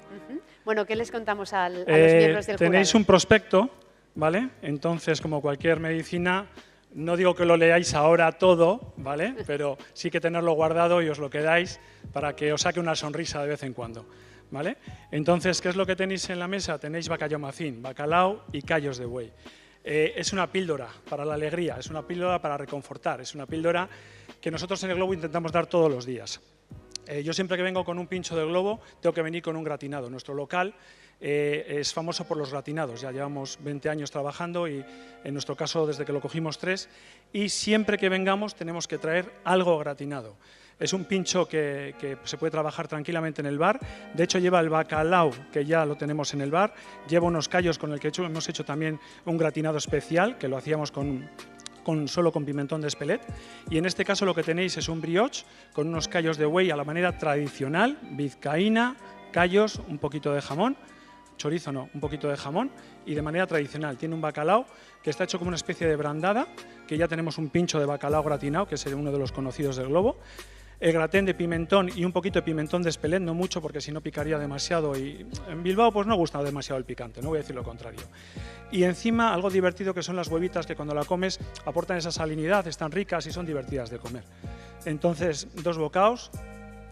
Bueno, ¿qué les contamos a los miembros del jurado? Tenéis un prospecto, ¿vale? Entonces, como cualquier medicina, no digo que lo leáis ahora todo, ¿vale? Pero sí que tenerlo guardado y os lo quedáis para que os saque una sonrisa de vez en cuando, ¿vale? Entonces, ¿qué es lo que tenéis en la mesa? Tenéis bacallomacín, bacalao y callos de buey. Es una píldora para la alegría, es una píldora para reconfortar, es una píldora que nosotros en El Globo intentamos dar todos los días. Yo siempre que vengo con un pincho del Globo tengo que venir con un gratinado. Nuestro local es famoso por los gratinados, ya llevamos 20 años trabajando y en nuestro caso desde que lo cogimos 3 y siempre que vengamos tenemos que traer algo gratinado. Es un pincho que se puede trabajar tranquilamente en el bar. De hecho, lleva el bacalao, que ya lo tenemos en el bar. Lleva unos callos con el que hemos hecho también un gratinado especial, que lo hacíamos solo con pimentón de Espelette. Y en este caso lo que tenéis es un brioche con unos callos de buey a la manera tradicional, vizcaína, callos, un poquito de jamón, chorizo no, un poquito de jamón, y de manera tradicional. Tiene un bacalao que está hecho como una especie de brandada, que ya tenemos un pincho de bacalao gratinado, que es uno de los conocidos del globo. El gratén de pimentón y un poquito de pimentón de Espelette, no mucho porque si no picaría demasiado, y en Bilbao pues no gusta demasiado el picante, no voy a decir lo contrario. Y encima algo divertido que son las huevitas, que cuando la comes aportan esa salinidad, están ricas y son divertidas de comer. Entonces, 2 bocaos,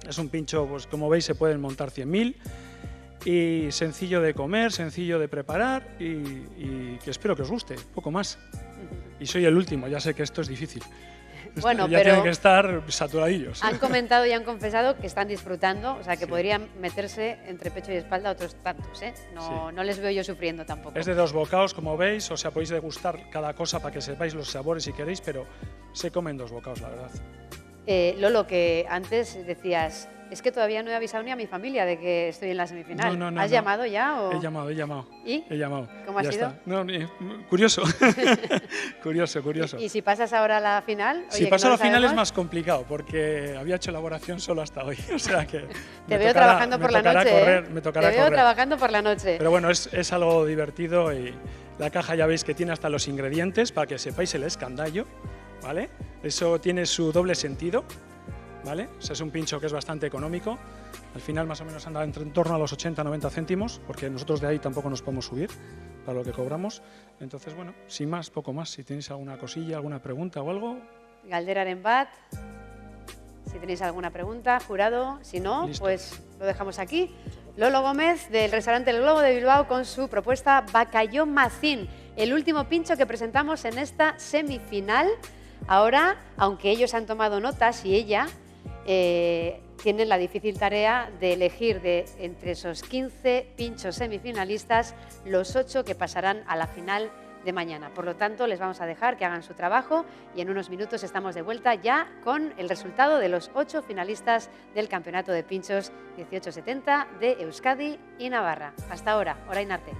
es un pincho, pues como veis se pueden montar 100.000, y sencillo de comer, sencillo de preparar, y que espero que os guste, poco más. Y soy el último, ya sé que esto es difícil. Bueno, ya pero tienen que estar saturadillos. Han comentado y han confesado que están disfrutando, o sea, que podrían meterse entre pecho y espalda otros tantos, ¿eh? No les veo yo sufriendo tampoco. Es de 2 bocaos, como veis, o sea, podéis degustar cada cosa para que sepáis los sabores si queréis, pero se comen 2 bocaos, la verdad. Lolo, que antes decías, es que todavía no he avisado ni a mi familia de que estoy en la semifinal. No, ¿Has llamado ya? O? He llamado. ¿Y? He llamado. ¿Cómo ha sido? No, curioso. curioso. ¿Y si pasas ahora a la final? Si paso a la final es más complicado, porque había hecho elaboración solo hasta hoy. O sea que Te veo trabajando por la noche. Me tocará Te veo correr. trabajando por la noche. Pero bueno, es algo divertido, y la caja ya veis que tiene hasta los ingredientes para que sepáis el escandallo, ¿vale? Eso tiene su doble sentido, ¿vale? O sea, es un pincho que es bastante económico. Al final más o menos anda en torno a los 80-90 céntimos, porque nosotros de ahí tampoco nos podemos subir para lo que cobramos. Entonces, bueno, sin más, poco más. Si tenéis alguna cosilla, alguna pregunta o algo. Galderaren bat, si tenéis alguna pregunta, jurado. Si no, Listo. pues lo dejamos aquí. Lolo Gómez, del restaurante El Globo de Bilbao, con su propuesta Bacalló Macín, el último pincho que presentamos en esta semifinal. Ahora, aunque ellos han tomado notas y ella, tienen la difícil tarea de elegir entre esos 15 pinchos semifinalistas los 8 que pasarán a la final de mañana. Por lo tanto, les vamos a dejar que hagan su trabajo y en unos minutos estamos de vuelta ya con el resultado de los 8 finalistas del Campeonato de Pinchos 1870 de Euskadi y Navarra. Hasta ahora, Orain arte.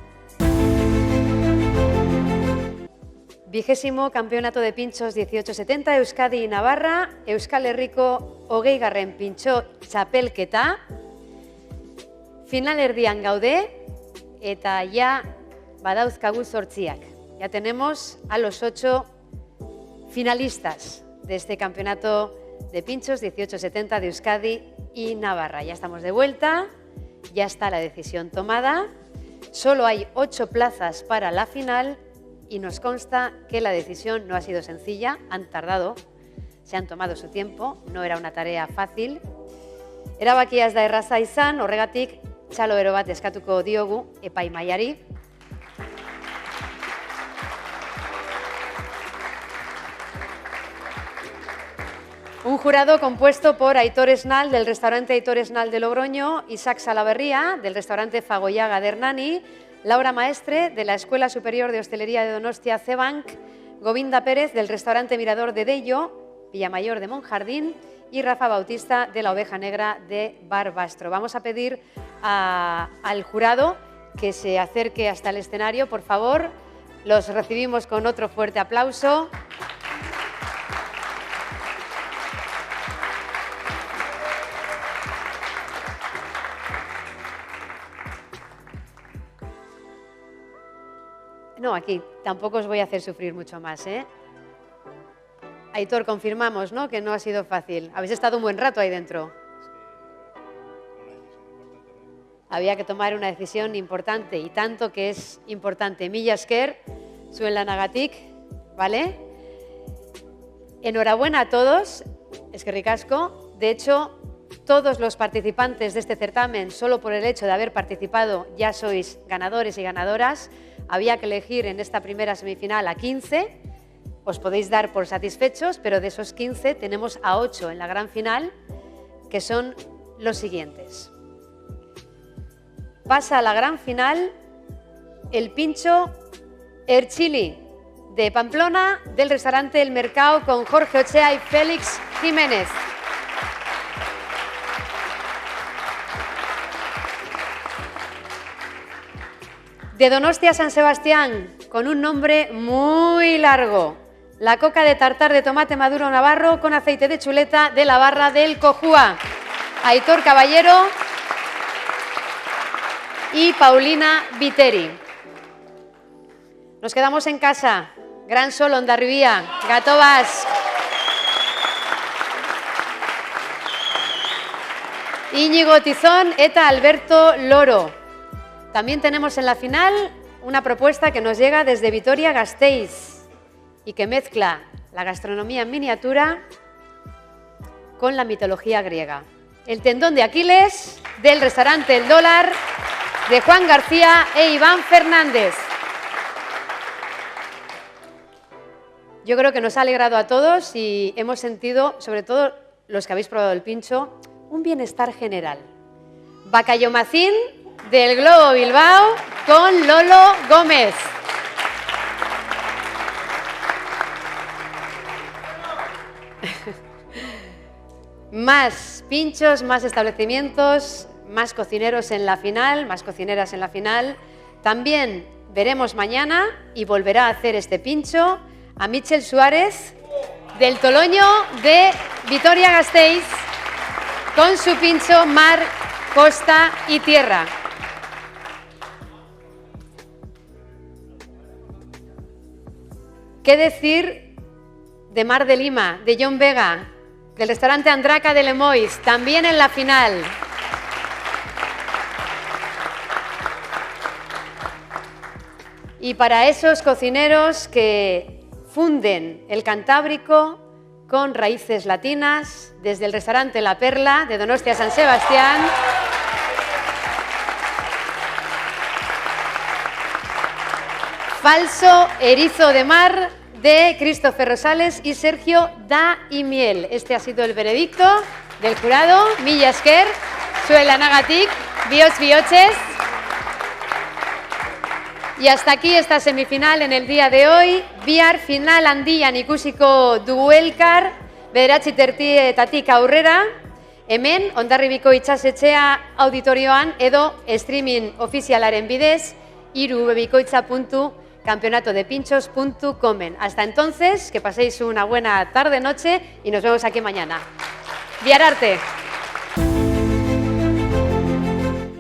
20º Campeonato de Pinchos 1870 Euskadi y Navarra, Euskal Herriko 20. Pintxo txapelketa. Finalerdian gaude eta ja badauzkagu 8. Ya tenemos a los 8 finalistas de este Campeonato de Pinchos 1870 de Euskadi y Navarra. Ya estamos de vuelta, ya está la decisión tomada. Solo hay 8 plazas para la final. Y nos consta que la decisión no ha sido sencilla, han tardado, se han tomado su tiempo, no era una tarea fácil. Erabakia ez da erraza izan, horregatik txalo bero bat eskatuko diogu epaimahaiari. Un jurado compuesto por Aitor Esnal, del restaurante Aitor Esnal de Logroño, Isaac Salaverría, del restaurante Fagoyaga de Hernani, Laura Maestre, de la Escuela Superior de Hostelería de Donostia Cebank, Govinda Pérez, del restaurante Mirador de Deyo, Villamayor de Monjardín, y Rafa Bautista, de la Oveja Negra de Barbastro. Vamos a pedir al jurado que se acerque hasta el escenario, por favor. Los recibimos con otro fuerte aplauso. No, aquí tampoco os voy a hacer sufrir mucho más, ¿eh? Aitor, confirmamos, ¿no?, que no ha sido fácil. Habéis estado un buen rato ahí dentro. Había que tomar una decisión importante, y tanto que es importante. Mila esker, zuen lanagatik, ¿vale? Enhorabuena a todos, eskerrik asko. De hecho, todos los participantes de este certamen, solo por el hecho de haber participado, ya sois ganadores y ganadoras. Había que elegir en esta primera semifinal a 15, os podéis dar por satisfechos, pero de esos 15 tenemos a 8 en la gran final, que son los siguientes. Pasa a la gran final el pincho Erchili de Pamplona, del restaurante El Mercado, con Jorge Ochea y Félix Jiménez. de Donostia San Sebastián, con un nombre muy largo. La coca de tartar de tomate maduro navarro con aceite de chuleta de la barra del Cojúa. Aitor Caballero y Paulina Viteri. Nos quedamos en casa. Gran Sol, Hondarribía, Gato Basc. Íñigo Tizón eta Alberto Loro. También tenemos en la final una propuesta que nos llega desde Vitoria-Gasteiz y que mezcla la gastronomía en miniatura con la mitología griega. El tendón de Aquiles del restaurante El Dólar de Juan García e Iván Fernández. Yo creo que nos ha alegrado a todos y hemos sentido, sobre todo los que habéis probado el pincho, un bienestar general. Bacallomacín del Globo Bilbao con Lolo Gómez. Más pinchos, más establecimientos, más cocineros en la final, más cocineras en la final. También veremos mañana, y volverá a hacer este pincho, a Michel Suárez del Toloño de Vitoria-Gasteiz con su pincho Mar, Costa y Tierra. ¿Qué decir de Mar de Lima, de John Vega, del restaurante Andraca de Lemoiz, también en la final? Y para esos cocineros que funden el Cantábrico con raíces latinas, desde el restaurante La Perla de Donostia San Sebastián, Falso Erizo de Mar de Christopher Rosales y Sergio Daimiel. Este ha sido el veredicto del jurado. Mila esker, zuelanagatik, bihotz bihotxez. Y hasta aquí esta semifinal en el día de hoy. Bihar final handian ikusiko dugu elkar, 9:30 aurrera, hemen Hondarribiko itsasetxea auditorioan edo streaming ofizialaren bidez, irubebikoitza.campeonatodepinchos.comen. Hasta entonces, que paséis una buena tarde-noche y nos vemos aquí mañana. Bihar arte.